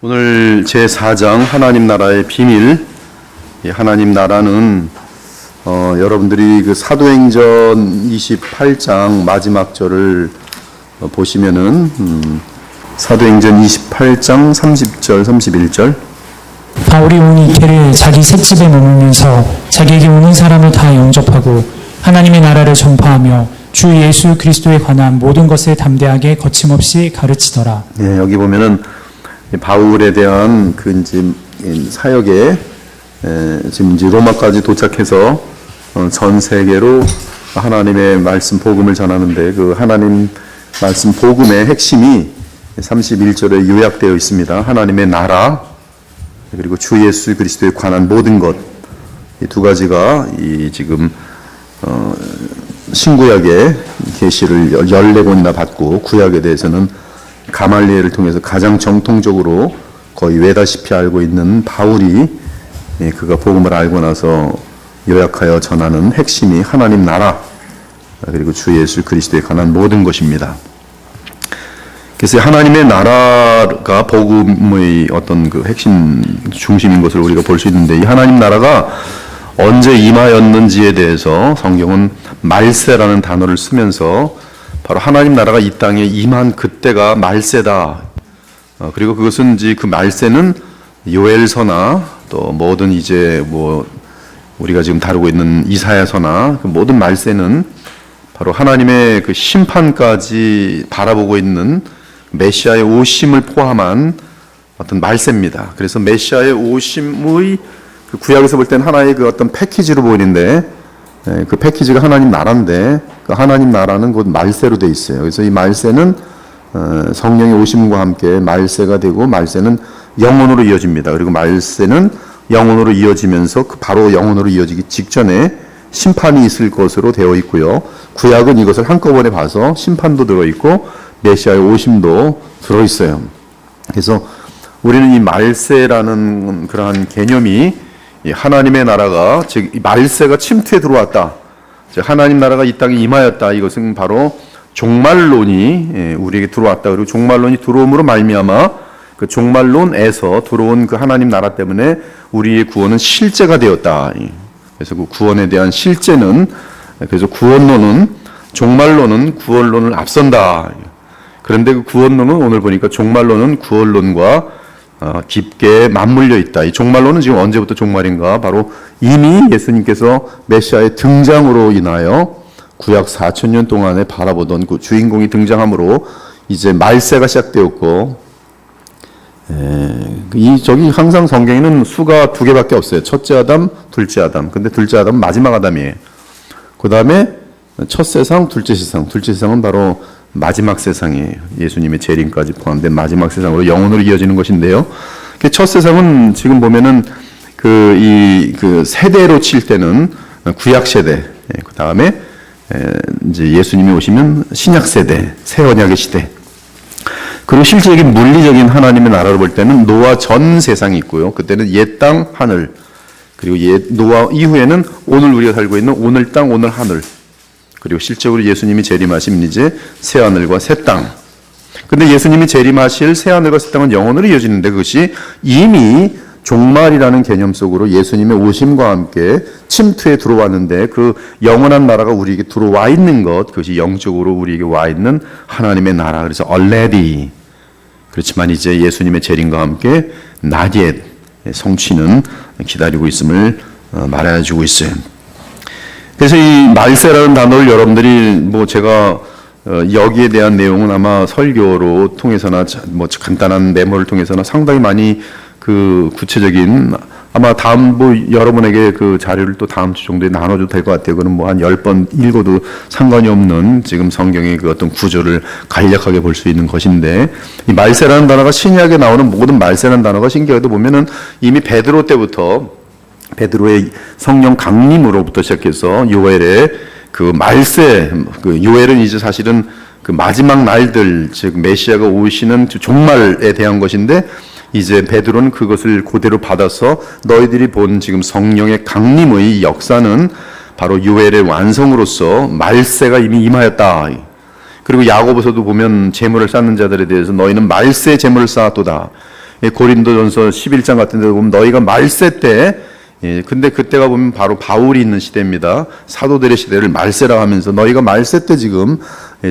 오늘 제4장 하나님 나라의 비밀. 하나님 나라는 여러분들이 그 사도행전 28장 마지막 절을 보시면은 사도행전 28장 30절 31절 바울이 온 이태를 자기 셋집에 머물면서 자기에게 오는 사람을 다 영접하고 하나님의 나라를 전파하며 주 예수 그리스도에 관한 모든 것을 담대하게 거침없이 가르치더라. 예, 여기 보면은 바울에 대한 그 이제 사역에 지금 이제 로마까지 도착해서 전 세계로 하나님의 말씀 복음을 전하는데, 그 하나님 말씀 복음의 핵심이 31절에 요약되어 있습니다. 하나님의 나라, 그리고 주 예수 그리스도에 관한 모든 것, 이 두 가지가 이 지금 신구약의 계시를 14권이나 받고, 구약에 대해서는 가말리엘을 통해서 가장 정통적으로 거의 외다시피 알고 있는 바울이 그가 복음을 알고 나서 요약하여 전하는 핵심이 하나님 나라, 그리고 주 예수 그리스도에 관한 모든 것입니다. 그래서 하나님의 나라가 복음의 어떤 그 핵심 중심인 것을 우리가 볼 수 있는데, 이 하나님 나라가 언제 임하였는지에 대해서 성경은 말세라는 단어를 쓰면서 바로 하나님 나라가 이 땅에 임한 그때가 말세다. 그리고 그것은 이제 그 말세는 요엘서나 또 모든 이제 뭐 우리가 지금 다루고 있는 이사야서나 그 모든 말세는 바로 하나님의 그 심판까지 바라보고 있는 메시아의 오심을 포함한 어떤 말세입니다. 그래서 메시아의 오심의 그 구약에서 볼 때는 하나의 그 어떤 패키지로 보이는데, 그 패키지가 하나님 나라인데, 그 하나님 나라는 곧 말세로 돼 있어요. 그래서 이 말세는 성령의 오심과 함께 말세가 되고, 말세는 영원으로 이어집니다. 그리고 말세는 영원으로 이어지면서 그 바로 영원으로 이어지기 직전에 심판이 있을 것으로 되어 있고요. 구약은 이것을 한꺼번에 봐서 심판도 들어있고 메시아의 오심도 들어있어요. 그래서 우리는 이 말세라는 그러한 개념이, 이 하나님의 나라가, 즉 말세가 침투에 들어왔다, 즉 하나님 나라가 이 땅에 임하였다, 이것은 바로 종말론이 우리에게 들어왔다. 그리고 종말론이 들어옴으로 말미암아 그 종말론에서 들어온 그 하나님 나라 때문에 우리의 구원은 실제가 되었다. 그래서 그 구원에 대한 실제는, 그래서 구원론은, 종말론은 구원론을 앞선다. 그런데 그 구원론은 오늘 보니까 종말론은 구원론과 깊게 맞물려 있다. 이 종말론은 지금 언제부터 종말인가? 바로 이미 예수님께서 메시아의 등장으로 인하여 구약 4000년 동안에 바라보던 그 주인공이 등장함으로 이제 말세가 시작되었고, 저기 항상 성경에는 수가 두 개밖에 없어요. 첫째 아담, 둘째 아담. 근데 둘째 아담은 마지막 아담이에요. 그 다음에 첫 세상, 둘째 세상. 둘째 세상은 바로 마지막 세상이에요. 예수님의 재림까지 포함된 마지막 세상으로 영원으로 이어지는 것인데요. 첫 세상은 지금 보면은 그 세대로 칠 때는 구약 세대, 그 다음에 이제 예수님이 오시면 신약 세대, 새 언약의 시대. 그리고 실제적인 물리적인 하나님의 나라로 볼 때는 노아 전 세상이 있고요. 그때는 옛 땅, 하늘. 그리고 노아 이후에는 오늘 우리가 살고 있는 오늘 땅, 오늘 하늘. 그리고 실제로 예수님이 재림하시면 이제 새 하늘과 새 땅. 근데 예수님이 재림하실 새 하늘과 새 땅은 영원으로 이어지는데, 그것이 이미 종말이라는 개념 속으로 예수님의 오심과 함께 침투에 들어왔는데, 그 영원한 나라가 우리에게 들어와 있는 것, 그것이 영적으로 우리에게 와 있는 하나님의 나라. 그래서 already. 그렇지만 이제 예수님의 재림과 함께 not yet 성취는 기다리고 있음을 말해주고 있어요. 그래서 이 말세라는 단어를 여러분들이 뭐 제가 여기에 대한 내용은 아마 설교로 통해서나 뭐 간단한 메모를 통해서나 상당히 많이 그 구체적인, 아마 다음 뭐 여러분에게 그 자료를 또 다음 주 정도에 나눠줘도 될 것 같아요. 그건 뭐 한 10번 읽어도 상관이 없는 지금 성경의 그 어떤 구조를 간략하게 볼 수 있는 것인데, 이 말세라는 단어가 신약에 나오는 모든 말세라는 단어가 신기하게도 보면은 이미 베드로 때부터, 베드로의 성령 강림으로부터 시작해서 요엘의 그 말세, 그 요엘은 이제 사실은 그 마지막 날들, 즉 메시아가 오시는 종말에 대한 것인데, 이제 베드로는 그것을 그대로 받아서 너희들이 본 지금 성령의 강림의 역사는 바로 요엘의 완성으로서 말세가 이미 임하였다. 그리고 야고보서도 보면 재물을 쌓는 자들에 대해서 너희는 말세 재물을 쌓았도다. 고린도전서 11장 같은 데 보면 너희가 말세 때, 근데 그때가 보면 바로 바울이 있는 시대입니다. 사도들의 시대를 말세라고 하면서 너희가 말세 때 지금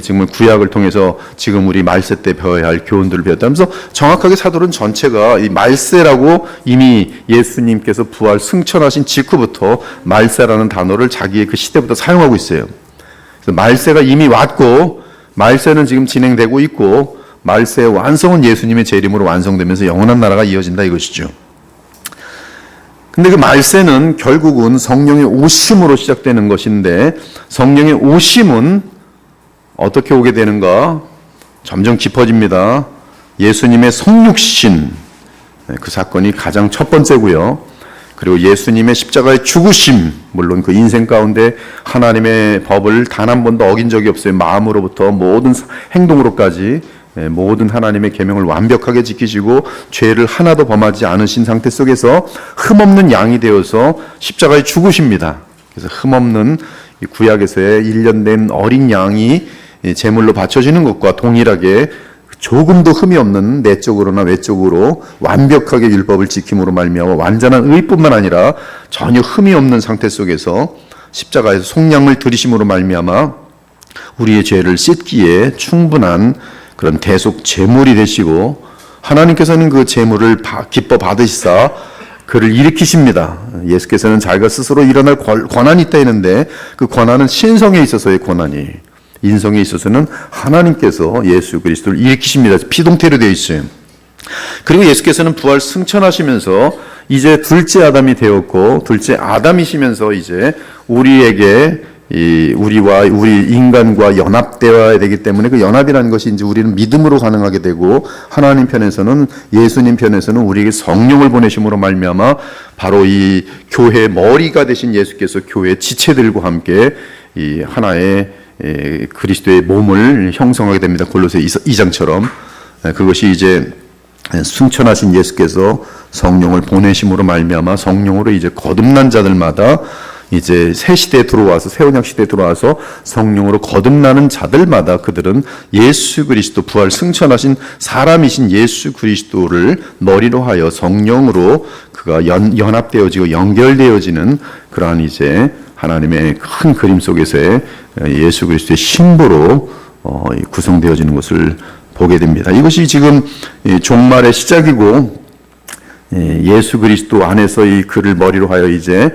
정말 구약을 통해서 지금 우리 말세 때 배워야 할 교훈들을 배웠다면서 정확하게 사도는 전체가 이 말세라고 이미 예수님께서 부활 승천하신 직후부터 말세라는 단어를 자기의 그 시대부터 사용하고 있어요. 그래서 말세가 이미 왔고 말세는 지금 진행되고 있고 말세의 완성은 예수님의 재림으로 완성되면서 영원한 나라가 이어진다 이것이죠. 근데 그 말세는 결국은 성령의 오심으로 시작되는 것인데 성령의 오심은 어떻게 오게 되는가? 점점 깊어집니다. 예수님의 성육신, 그 사건이 가장 첫 번째고요. 그리고 예수님의 십자가의 죽으심, 물론 그 인생 가운데 하나님의 법을 단 한 번도 어긴 적이 없어요. 마음으로부터 모든 행동으로까지 모든 하나님의 계명을 완벽하게 지키시고 죄를 하나도 범하지 않으신 상태 속에서 흠없는 양이 되어서 십자가에 죽으십니다. 그래서 흠없는 구약에서의 1년 된 어린 양이 제물로 바쳐지는 것과 동일하게 조금도 흠이 없는 내적으로나 외적으로 완벽하게 율법을 지킴으로 말미암아 완전한 의뿐만 아니라 전혀 흠이 없는 상태 속에서 십자가에서 속량을 들이심으로 말미암아 우리의 죄를 씻기에 충분한 그런 대속 제물이 되시고 하나님께서는 그 제물을 기뻐 받으시사 그를 일으키십니다. 예수께서는 자기가 스스로 일어날 권한이 있다 했는데 그 권한은 신성에 있어서의 권한이, 인성에 있어서는 하나님께서 예수 그리스도를 일으키십니다. 피동태로 되어 있어요. 그리고 예수께서는 부활 승천하시면서 이제 둘째 아담이 되었고 둘째 아담이시면서 이제 우리에게 우리와 우리 인간과 연합되어야 되기 때문에 그 연합이라는 것이 이제 우리는 믿음으로 가능하게 되고 하나님 편에서는 예수님 편에서는 우리에게 성령을 보내심으로 말미암아 바로 이 교회의 머리가 되신 예수께서 교회 지체들과 함께 이 하나의 그리스도의 몸을 형성하게 됩니다. 골로새 2장처럼 그것이 이제 승천하신 예수께서 성령을 보내심으로 말미암아 성령으로 이제 거듭난 자들마다 이제 새 시대에 들어와서 새 언약 시대에 들어와서 성령으로 거듭나는 자들마다 그들은 예수 그리스도 부활 승천하신 사람이신 예수 그리스도를 머리로 하여 성령으로 그가 연합되어지고 연결되어지는 그러한 이제 하나님의 큰 그림 속에서의 예수 그리스도의 신부로 구성되어지는 것을 보게 됩니다. 이것이 지금 종말의 시작이고 예수 그리스도 안에서 이 그를 머리로 하여 이제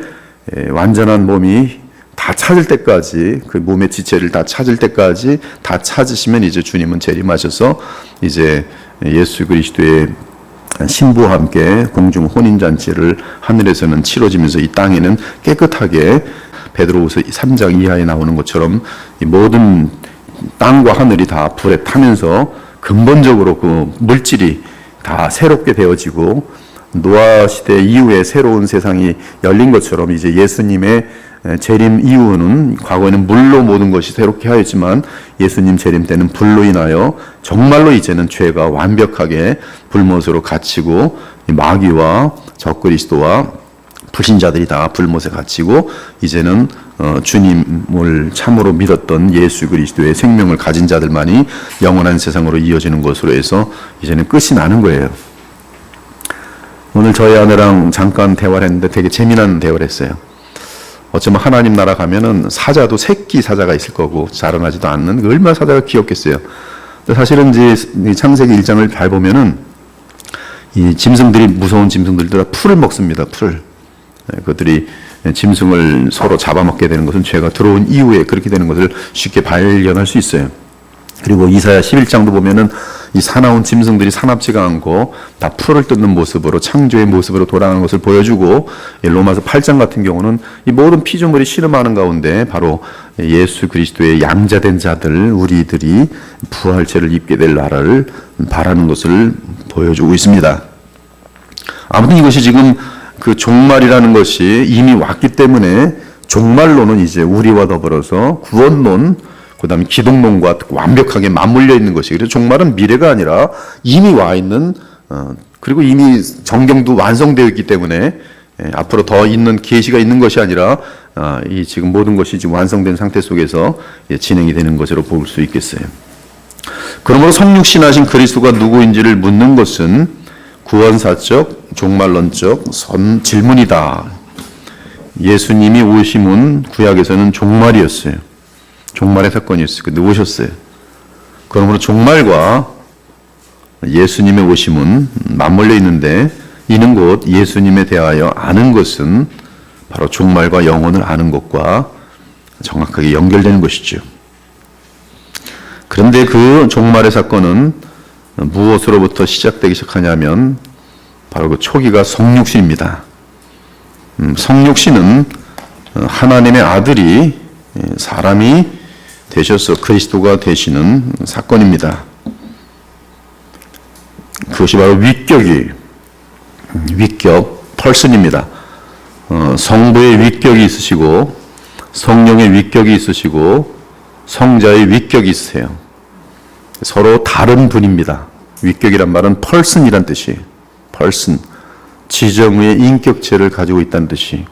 완전한 몸이 다 찾을 때까지 그 몸의 지체를 다 찾을 때까지 다 찾으시면 이제 주님은 재림하셔서 이제 예수 그리스도의 신부와 함께 공중 혼인잔치를 하늘에서는 치러지면서 이 땅에는 깨끗하게 베드로후서 3장 이하에 나오는 것처럼 이 모든 땅과 하늘이 다 불에 타면서 근본적으로 그 물질이 다 새롭게 되어지고 노아 시대 이후에 새로운 세상이 열린 것처럼 이제 예수님의 재림 이후는 과거에는 물로 모든 것이 새롭게 하였지만 예수님 재림 때는 불로 인하여 정말로 이제는 죄가 완벽하게 불못으로 갇히고 마귀와 적그리스도와 불신자들이 다 불못에 갇히고 이제는 주님을 참으로 믿었던 예수 그리스도의 생명을 가진 자들만이 영원한 세상으로 이어지는 것으로 해서 이제는 끝이 나는 거예요. 오늘 저희 아내랑 잠깐 대화를 했는데 되게 재미난 대화를 했어요. 어쩌면 하나님 나라 가면은 사자도 새끼 사자가 있을 거고 자라나지도 않는 얼마나 사자가 귀엽겠어요. 사실은 이제 창세기 1장을 잘 보면은 이 짐승들이 무서운 짐승들도 다 풀을 먹습니다. 풀. 그들이 짐승을 서로 잡아먹게 되는 것은 죄가 들어온 이후에 그렇게 되는 것을 쉽게 발견할 수 있어요. 그리고 이사야 11장도 보면은 이 사나운 짐승들이 사납지가 않고 다 풀을 뜯는 모습으로 창조의 모습으로 돌아가는 것을 보여주고 로마서 8장 같은 경우는 이 모든 피조물이 신음하는 가운데 바로 예수 그리스도의 양자된 자들 우리들이 부활체를 입게 될 나라를 바라는 것을 보여주고 있습니다. 아무튼 이것이 지금 그 종말이라는 것이 이미 왔기 때문에 종말론은 이제 우리와 더불어서 구원론 그 다음에 기독론과 완벽하게 맞물려 있는 것이 그래서 종말은 미래가 아니라 이미 와 있는 그리고 이미 정경도 완성되어 있기 때문에 앞으로 더 있는 계시가 있는 것이 아니라 이 지금 모든 것이 지금 완성된 상태 속에서 진행이 되는 것으로 볼 수 있겠어요. 그러므로 성육신하신 그리스도가 누구인지를 묻는 것은 구원사적, 종말론적 질문이다. 예수님이 오심은 구약에서는 종말이었어요. 종말의 사건이었어요. 근데 오셨어요. 그러므로 종말과 예수님의 오심은 맞물려 있는데, 이는 곧 예수님에 대하여 아는 것은 바로 종말과 영혼을 아는 것과 정확하게 연결되는 것이죠. 그런데 그 종말의 사건은 무엇으로부터 시작되기 시작하냐면 바로 그 초기가 성육신입니다. 성육신은 하나님의 아들이 사람이 되셔서 그리스도가 되시는 사건입니다. 그것이 바로 위격, 펄슨입니다. 성부의 위격이 있으시고 성령의 위격이 있으시고 성자의 위격이 있으세요. 서로 다른 분입니다. 위격이란 말은 펄슨이란 뜻이에요. 펄슨, 지정의 인격체를 가지고 있다는 뜻이.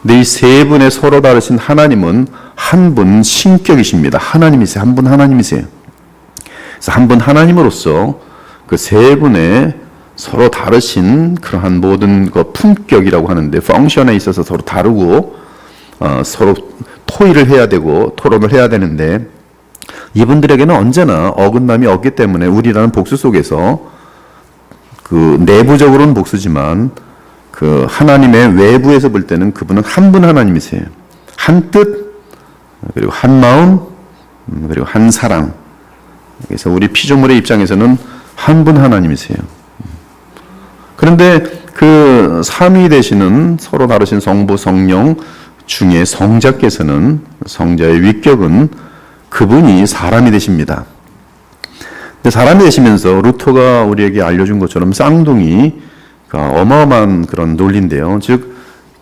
근데 이 세 분의 서로 다르신 하나님은 한 분 신격이십니다. 하나님이세요. 한 분 하나님이세요. 그래서 한 분 하나님으로서 그 세 분의 서로 다르신 그러한 모든 그 품격이라고 하는데, 펑션에 있어서 서로 다르고 서로 토의를 해야 되고 토론을 해야 되는데, 이분들에게는 언제나 어긋남이 없기 때문에 우리라는 복수 속에서 그 내부적으로는 복수지만 그 하나님의 외부에서 볼 때는 그분은 한 분 하나님이세요. 한 뜻, 그리고 한 마음, 그리고 한 사랑. 그래서 우리 피조물의 입장에서는 한 분 하나님이세요. 그런데 그 삼위 되시는 서로 다르신 성부, 성령 중에 성자께서는, 성자의 위격은 그분이 사람이 되십니다. 근데 사람이 되시면서 루터가 우리에게 알려준 것처럼 쌍둥이 어마어마한 그런 논리인데요. 즉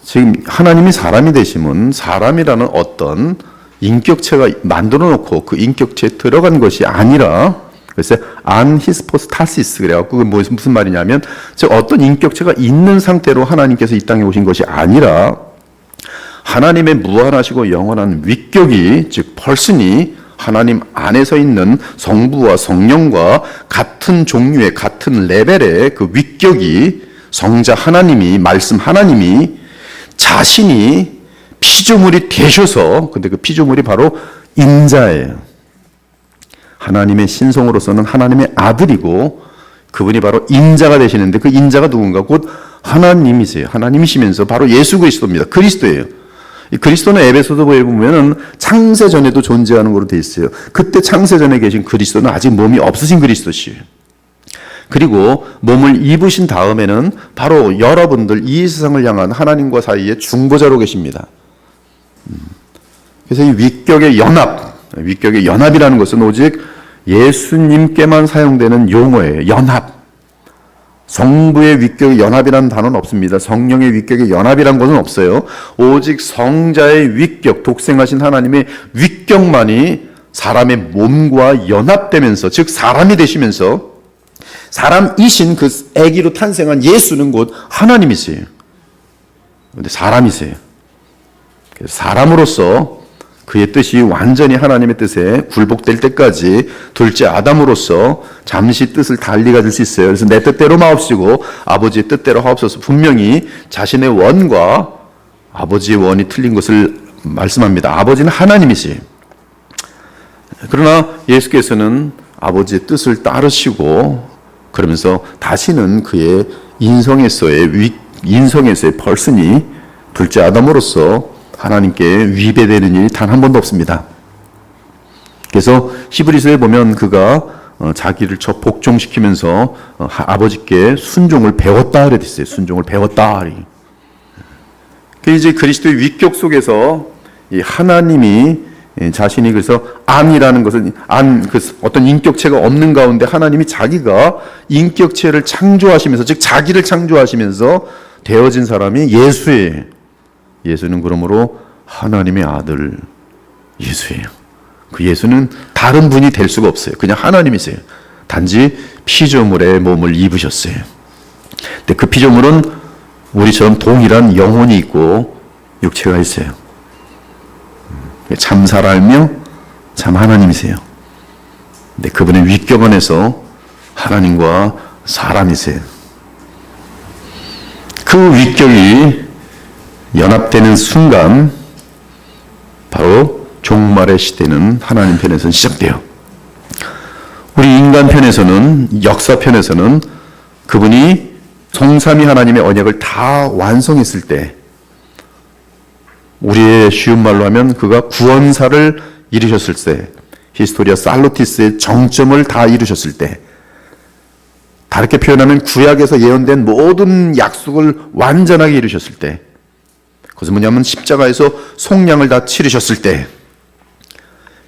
지금 하나님이 사람이 되시면 사람이라는 어떤 인격체가 만들어 놓고 그 인격체에 들어간 것이 아니라, 그래서 안히스포스타시스, 그래갖고 그게 무슨 말이냐면 즉 어떤 인격체가 있는 상태로 하나님께서 이 땅에 오신 것이 아니라 하나님의 무한하시고 영원한 위격이, 즉 펄슨이 하나님 안에서 있는 성부와 성령과 같은 종류의 같은 레벨의 그 위격이, 성자 하나님이, 말씀 하나님이 자신이 피조물이 되셔서, 근데 그 피조물이 바로 인자예요. 하나님의 신성으로서는 하나님의 아들이고 그분이 바로 인자가 되시는데, 그 인자가 누군가? 곧 하나님이세요. 하나님이시면서 바로 예수 그리스도입니다. 그리스도예요. 이 그리스도는 에베소서에 보면은 창세 전에도 존재하는 걸로 되어 있어요. 그때 창세 전에 계신 그리스도는 아직 몸이 없으신 그리스도시에요. 그리고 몸을 입으신 다음에는 바로 여러분들, 이 세상을 향한 하나님과 사이에 중보자로 계십니다. 그래서 이 위격의 연합이라는 것은 오직 예수님께만 사용되는 용어예요. 연합. 성부의 위격의 연합이라는 단어는 없습니다. 성령의 위격의 연합이라는 것은 없어요. 오직 성자의 위격, 독생하신 하나님의 위격만이 사람의 몸과 연합되면서, 즉 사람이 되시면서, 사람이신 그 아기로 탄생한 예수는 곧 하나님이세요. 그런데 사람이세요. 그래서 사람으로서 그의 뜻이 완전히 하나님의 뜻에 굴복될 때까지 둘째 아담으로서 잠시 뜻을 달리 가질 수 있어요. 그래서 내 뜻대로 마옵시고 아버지의 뜻대로 하옵소서. 분명히 자신의 원과 아버지의 원이 틀린 것을 말씀합니다. 아버지는 하나님이세요. 그러나 예수께서는 아버지의 뜻을 따르시고 그러면서 다시는 그의 인성에서의 펄슨이 둘째 아담으로서 하나님께 위배되는 일이 단 한 번도 없습니다. 그래서 히브리서에 보면 그가 자기를 복종시키면서 아버지께 순종을 배웠다 그래 있어요. 순종을 배웠다. 그 이제 그리스도의 위격 속에서 이 하나님이 자신이, 그래서 안이라는 것은 그 어떤 인격체가 없는 가운데 하나님이 자기가 인격체를 창조하시면서, 즉 자기를 창조하시면서 되어진 사람이 예수예요. 예수는 그러므로 하나님의 아들 예수예요. 그 예수는 다른 분이 될 수가 없어요. 그냥 하나님이세요. 단지 피조물의 몸을 입으셨어요. 근데 그 피조물은 우리처럼 동일한 영혼이 있고 육체가 있어요. 참 살아알며 참 하나님이세요. 근데 그분의 위격 안에서 하나님과 사람이세요. 그 위격이 연합되는 순간 바로 종말의 시대는 하나님 편에서는 시작돼요. 우리 인간 편에서는, 역사 편에서는 그분이 성삼위 하나님의 언약을 다 완성했을 때, 우리의 쉬운 말로 하면 그가 구원사를 이루셨을 때, 히스토리아 살루티스의 정점을 다 이루셨을 때, 다르게 표현하면 구약에서 예언된 모든 약속을 완전하게 이루셨을 때, 그것은 뭐냐면 십자가에서 속량을 다 치르셨을 때,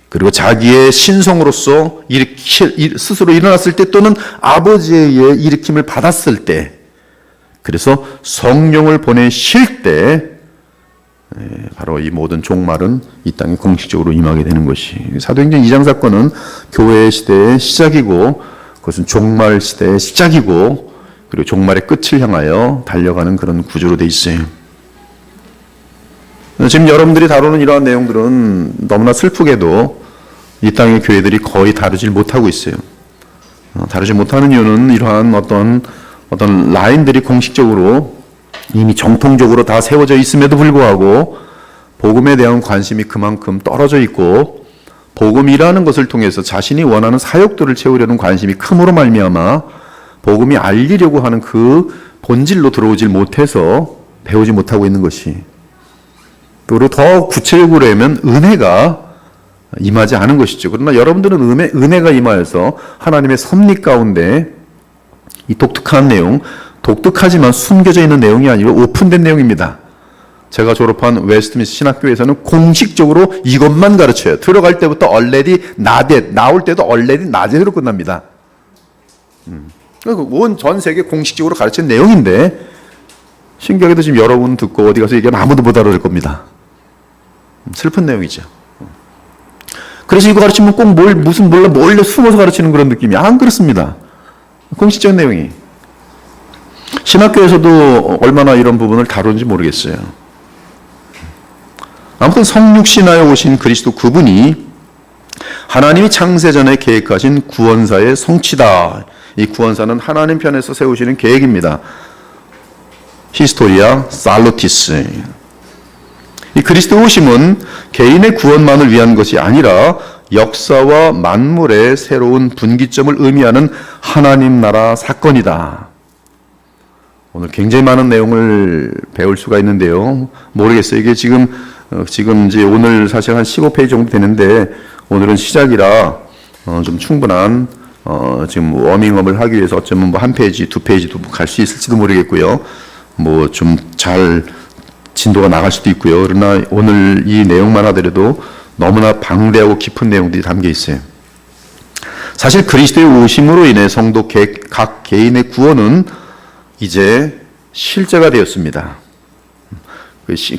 그리고 자기의 신성으로서 스스로 일어났을 때, 또는 아버지에 의해 일으킴을 받았을 때, 그래서 성령을 보내실 때 바로 이 모든 종말은 이 땅에 공식적으로 임하게 되는 것이, 사도행전 2장 사건은 교회의 시대의 시작이고, 그것은 종말 시대의 시작이고, 그리고 종말의 끝을 향하여 달려가는 그런 구조로 돼 있어요. 지금 여러분들이 다루는 이러한 내용들은 너무나 슬프게도 이 땅의 교회들이 거의 다루질 못하고 있어요. 다루지 못하는 이유는 이러한 어떤 라인들이 공식적으로 이미 정통적으로 다 세워져 있음에도 불구하고 복음에 대한 관심이 그만큼 떨어져 있고, 복음이라는 것을 통해서 자신이 원하는 사역들을 채우려는 관심이 큼으로 말미암아 복음이 알리려고 하는 그 본질로 들어오질 못해서 배우지 못하고 있는 것이, 또 더 구체적으로 하면 은혜가 임하지 않은 것이죠. 그러나 여러분들은 은혜가 임하여서 하나님의 섭리 가운데 이 독특한 내용, 독특하지만 숨겨져 있는 내용이 아니고 오픈된 내용입니다. 제가 졸업한 웨스트민스터 신학교에서는 공식적으로 이것만 가르쳐요. 들어갈 때부터 already 나댓, 나올 때도 already 나댓으로 끝납니다. 온 전 세계 공식적으로 가르치는 내용인데, 신기하게도 지금 여러분 듣고 어디 가서 얘기하면 아무도 못 알아들 겁니다. 슬픈 내용이죠. 그래서 이거 가르치면 꼭 몰래 숨어서 가르치는 그런 느낌이 안 그렇습니다. 공식적인 내용이. 신학교에서도 얼마나 이런 부분을 다루는지 모르겠어요. 아무튼 성육신하여 오신 그리스도 그분이 하나님이 창세전에 계획하신 구원사의 성취다. 이 구원사는 하나님 편에서 세우시는 계획입니다. 히스토리아 살루티스. 이 그리스도 오심은 개인의 구원만을 위한 것이 아니라 역사와 만물의 새로운 분기점을 의미하는 하나님 나라 사건이다. 오늘 굉장히 많은 내용을 배울 수가 있는데요. 모르겠어요. 이게 지금 이제 오늘 사실 한 15페이지 정도 되는데, 오늘은 시작이라 좀 충분한 지금 워밍업을 하기 위해서 어쩌면 한 페이지, 두 페이지도 갈 수 있을지도 모르겠고요. 좀 잘 진도가 나갈 수도 있고요. 그러나 오늘 이 내용만 하더라도 너무나 방대하고 깊은 내용들이 담겨 있어요. 사실 그리스도의 오심으로 인해 성도 각 개인의 구원은 이제 실제가 되었습니다.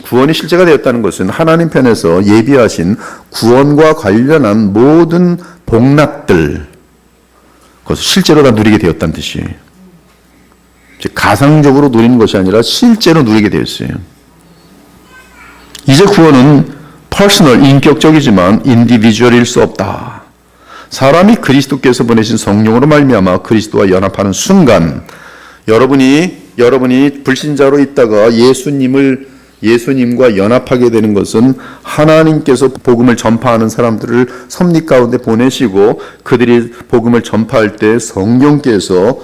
구원이 실제가 되었다는 것은 하나님 편에서 예비하신 구원과 관련한 모든 복락들, 그것을 실제로 다 누리게 되었다는 뜻이에요. 가상적으로 누리는 것이 아니라 실제로 누리게 되었어요. 이제 구원은 퍼스널, 인격적이지만 인디비주얼일 수 없다. 사람이 그리스도께서 보내신 성령으로 말미암아 그리스도와 연합하는 순간, 여러분이 불신자로 있다가 예수님과 연합하게 되는 것은 하나님께서 복음을 전파하는 사람들을 섭리 가운데 보내시고, 그들이 복음을 전파할 때 성령께서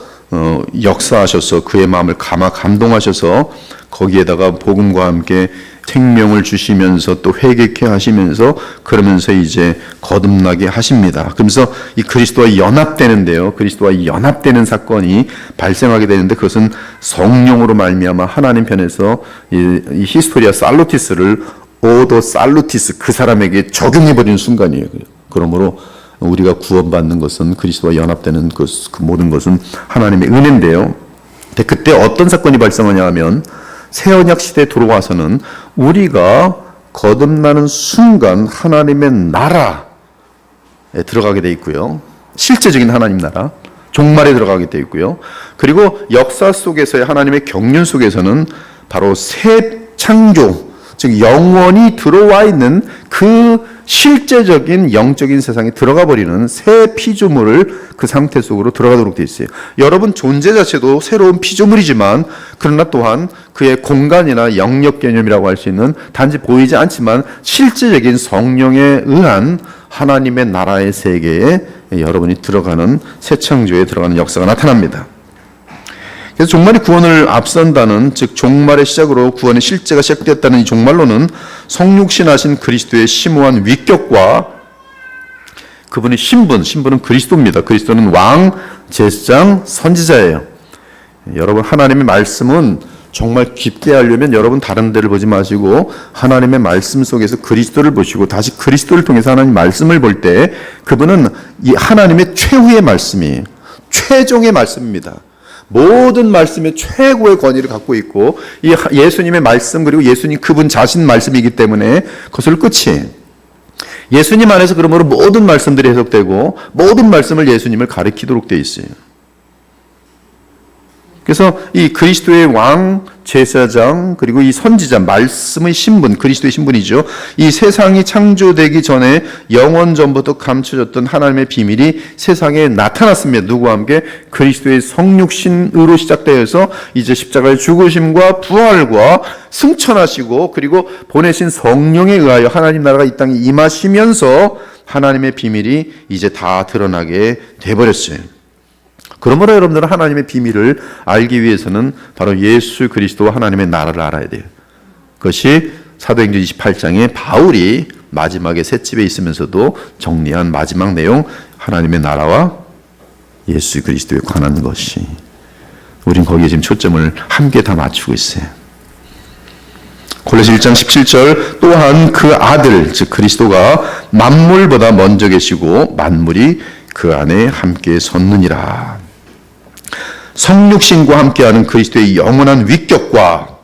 역사하셔서 그의 마음을 감동하셔서 거기에다가 복음과 함께 생명을 주시면서 또 회개케 하시면서, 그러면서 이제 거듭나게 하십니다. 그러면서 이 그리스도와 연합되는데요. 그리스도와 연합되는 사건이 발생하게 되는데, 그것은 성령으로 말미암아 하나님 편에서 이 히스토리아 살루티스를 오더 살루티스, 그 사람에게 적용해버리는 순간이에요. 그러므로 우리가 구원받는 것은 그리스도와 연합되는 그 모든 것은 하나님의 은혜인데요. 근데 그때 어떤 사건이 발생하냐 하면, 새언약 시대에 들어와서는 우리가 거듭나는 순간 하나님의 나라에 들어가게 돼 있고요. 실제적인 하나님 나라, 종말에 들어가게 돼 있고요. 그리고 역사 속에서의 하나님의 경륜 속에서는 바로 새 창조, 즉 즉 영원히 들어와 있는 그 실제적인 영적인 세상에 들어가 버리는 새 피조물을 그 상태 속으로 들어가도록 되어 있어요. 여러분 존재 자체도 새로운 피조물이지만 그러나 또한 그의 공간이나 영역 개념이라고 할 수 있는 단지 보이지 않지만 실제적인 성령에 의한 하나님의 나라의 세계에 여러분이 들어가는 새 창조에 들어가는 역사가 나타납니다. 그래서 종말이 구원을 앞선다는, 즉 종말의 시작으로 구원의 실제가 시작되었다는 이 종말론은 성육신하신 그리스도의 심오한 위격과 그분의 신분은 그리스도입니다. 그리스도는 왕, 제사장, 선지자예요. 여러분 하나님의 말씀은 정말 깊게 하려면 여러분 다른 데를 보지 마시고 하나님의 말씀 속에서 그리스도를 보시고 다시 그리스도를 통해서 하나님 말씀을 볼 때 그분은 이 하나님의 최후의 말씀이 최종의 말씀입니다. 모든 말씀의 최고의 권위를 갖고 있고 이 예수님의 말씀 그리고 예수님 그분 자신 말씀이기 때문에 그것을 끝이 예수님 안에서 그러므로 모든 말씀들이 해석되고 모든 말씀을 예수님을 가리키도록 되어 있어요. 그래서 이 그리스도의 왕, 제사장, 그리고 이 선지자, 말씀의 신분, 그리스도의 신분이죠. 이 세상이 창조되기 전에 영원 전부터 감춰졌던 하나님의 비밀이 세상에 나타났습니다. 누구와 함께? 그리스도의 성육신으로 시작되어서 이제 십자가의 죽으심과 부활과 승천하시고 그리고 보내신 성령에 의하여 하나님 나라가 이 땅에 임하시면서 하나님의 비밀이 이제 다 드러나게 돼버렸어요. 그러므로 여러분들은 하나님의 비밀을 알기 위해서는 바로 예수 그리스도와 하나님의 나라를 알아야 돼요. 그것이 사도행전 28장에 바울이 마지막에 셋집에 있으면서도 정리한 마지막 내용, 하나님의 나라와 예수 그리스도에 관한 것이. 우린 거기에 지금 초점을 함께 다 맞추고 있어요. 골로새 1장 17절 또한 그 아들 즉 그리스도가 만물보다 먼저 계시고 만물이 그 안에 함께 섰느니라. 성육신과 함께하는 그리스도의 영원한 위격과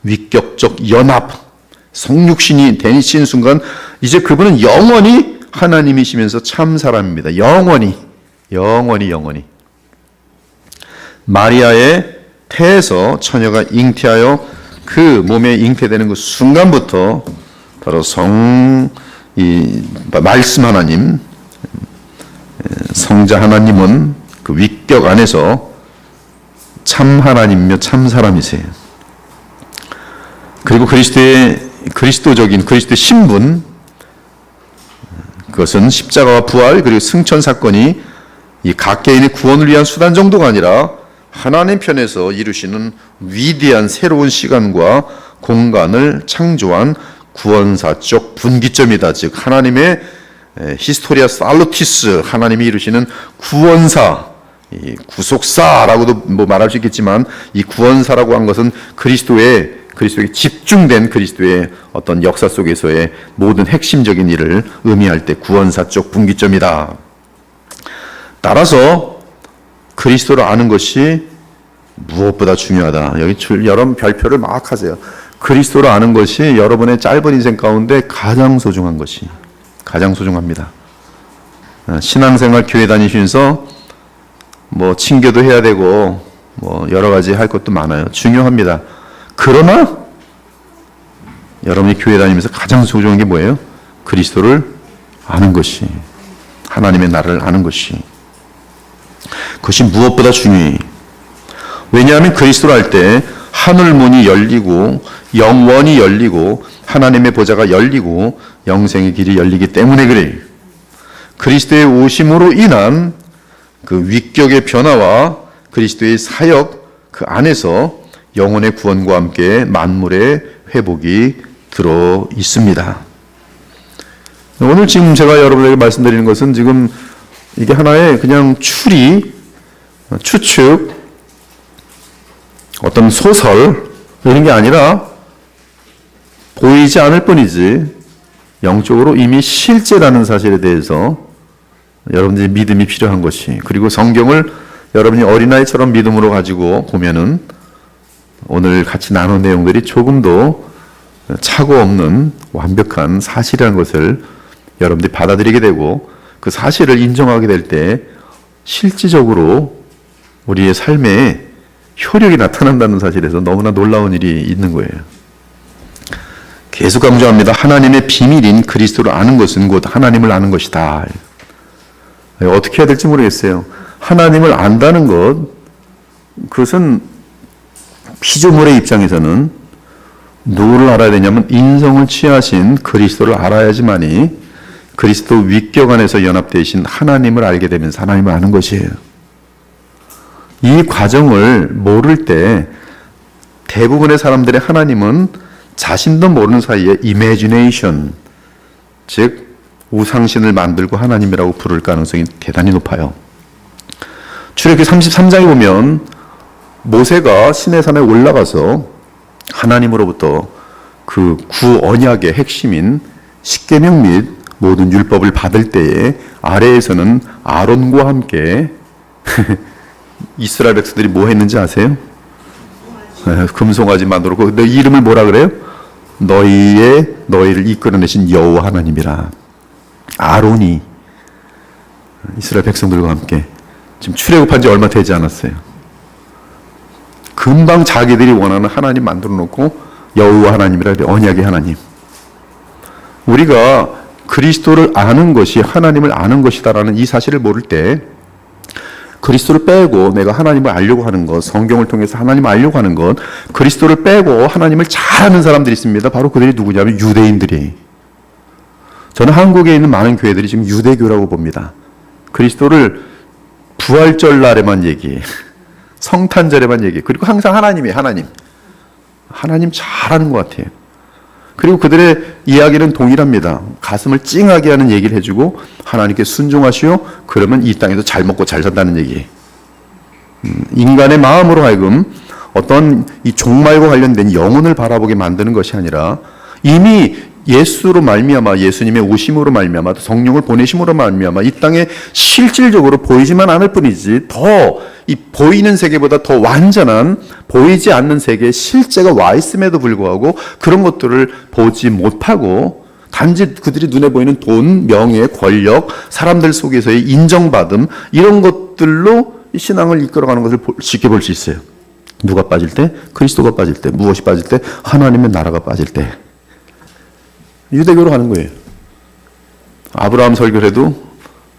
위격적 연합, 성육신이 되신 순간 이제 그분은 영원히 하나님이시면서 참 사람입니다. 영원히. 마리아의 태에서 처녀가 잉태하여 그 몸에 잉태되는 그 순간부터 바로 말씀 하나님, 성자 하나님은 그 위격 안에서 참 하나님이며 참 사람이세요. 그리고 그리스도적인 그리스도의 신분, 그것은 십자가와 부활 그리고 승천 사건이 이 각 개인의 구원을 위한 수단 정도가 아니라 하나님 편에서 이루시는 위대한 새로운 시간과 공간을 창조한 구원사적 분기점이다. 즉 하나님의 히스토리아 살루티스, 하나님이 이루시는 구원사, 이 구속사라고도 뭐 말할 수 있겠지만 이 구원사라고 한 것은 그리스도에게 집중된 그리스도의 어떤 역사 속에서의 모든 핵심적인 일을 의미할 때 구원사적 분기점이다. 따라서 그리스도를 아는 것이 무엇보다 중요하다. 여기 여러분 별표를 막 하세요. 그리스도를 아는 것이 여러분의 짧은 인생 가운데 가장 소중한 것이, 가장 소중합니다. 신앙생활 교회 다니시면서 뭐 친교도 해야 되고 뭐 여러 가지 할 것도 많아요. 중요합니다. 그러나 여러분이 교회 다니면서 가장 소중한 게 뭐예요? 그리스도를 아는 것이, 하나님의 나라를 아는 것이, 그것이 무엇보다 중요해. 왜냐하면 그리스도를 알 때 하늘 문이 열리고 영원이 열리고 하나님의 보좌가 열리고 영생의 길이 열리기 때문에 그래요. 그리스도의 오심으로 인한 그 위격의 변화와 그리스도의 사역 그 안에서 영혼의 구원과 함께 만물의 회복이 들어 있습니다. 오늘 지금 제가 여러분에게 말씀드리는 것은 지금 이게 하나의 그냥 추측, 어떤 소설 이런 게 아니라 보이지 않을 뿐이지 영적으로 이미 실제라는 사실에 대해서 여러분들이 믿음이 필요한 것이, 그리고 성경을 여러분이 어린아이처럼 믿음으로 가지고 보면은 오늘 같이 나눈 내용들이 조금도 착오 없는 완벽한 사실이라는 것을 여러분들이 받아들이게 되고 그 사실을 인정하게 될 때 실질적으로 우리의 삶에 효력이 나타난다는 사실에서 너무나 놀라운 일이 있는 거예요. 계속 강조합니다. 하나님의 비밀인 그리스도를 아는 것은 곧 하나님을 아는 것이다. 어떻게 해야 될지 모르겠어요. 하나님을 안다는 것, 그것은 피조물의 입장에서는 누구를 알아야 되냐면 인성을 취하신 그리스도를 알아야지만이 그리스도 위격 안에서 연합되신 하나님을 알게 되면서 하나님을 아는 것이에요. 이 과정을 모를 때 대부분의 사람들의 하나님은 자신도 모르는 사이에 imagination, 즉 우상신을 만들고 하나님이라고 부를 가능성이 대단히 높아요. 출애굽기 33장에 보면 모세가 시내산에 올라가서 하나님으로부터 그 구언약의 핵심인 십계명 및 모든 율법을 받을 때에 아래에서는 아론과 함께 이스라엘 백성들이 뭐 했는지 아세요? 금송아지 만들었고 너 이름을 뭐라 그래요? 너희를 이끌어내신 여호와 하나님이라. 아론이 이스라엘 백성들과 함께 지금 출애굽한 지 얼마 되지 않았어요. 금방 자기들이 원하는 하나님 만들어 놓고 여호와 하나님이라 그래. 언약의 하나님. 우리가 그리스도를 아는 것이 하나님을 아는 것이다라는 이 사실을 모를 때 그리스도를 빼고 내가 하나님을 알려고 하는 것, 성경을 통해서 하나님을 알려고 하는 것, 그리스도를 빼고 하나님을 잘 아는 사람들이 있습니다. 바로 그들이 누구냐면 유대인들이. 저는 한국에 있는 많은 교회들이 지금 유대교라고 봅니다. 그리스도를 부활절 날에만 얘기해. 성탄절에만 얘기해. 그리고 항상 하나님이에요. 하나님 잘하는 것 같아요. 그리고 그들의 이야기는 동일합니다. 가슴을 찡하게 하는 얘기를 해주고 하나님께 순종하시오. 그러면 이 땅에서 잘 먹고 잘 산다는 얘기예요. 인간의 마음으로 하여금 어떤 이 종말과 관련된 영혼을 바라보게 만드는 것이 아니라 이미 예수로 말미암아 예수님의 오심으로 말미암아 성령을 보내심으로 말미암아 이 땅에 실질적으로 보이지만 않을 뿐이지 더 이 보이는 세계보다 더 완전한 보이지 않는 세계에 실제가 와 있음에도 불구하고 그런 것들을 보지 못하고 단지 그들이 눈에 보이는 돈, 명예, 권력, 사람들 속에서의 인정받음 이런 것들로 신앙을 이끌어가는 것을 쉽게 볼 수 있어요. 누가 빠질 때? 그리스도가 빠질 때. 무엇이 빠질 때? 하나님의 나라가 빠질 때. 유대교로 가는 거예요. 아브라함 설교해도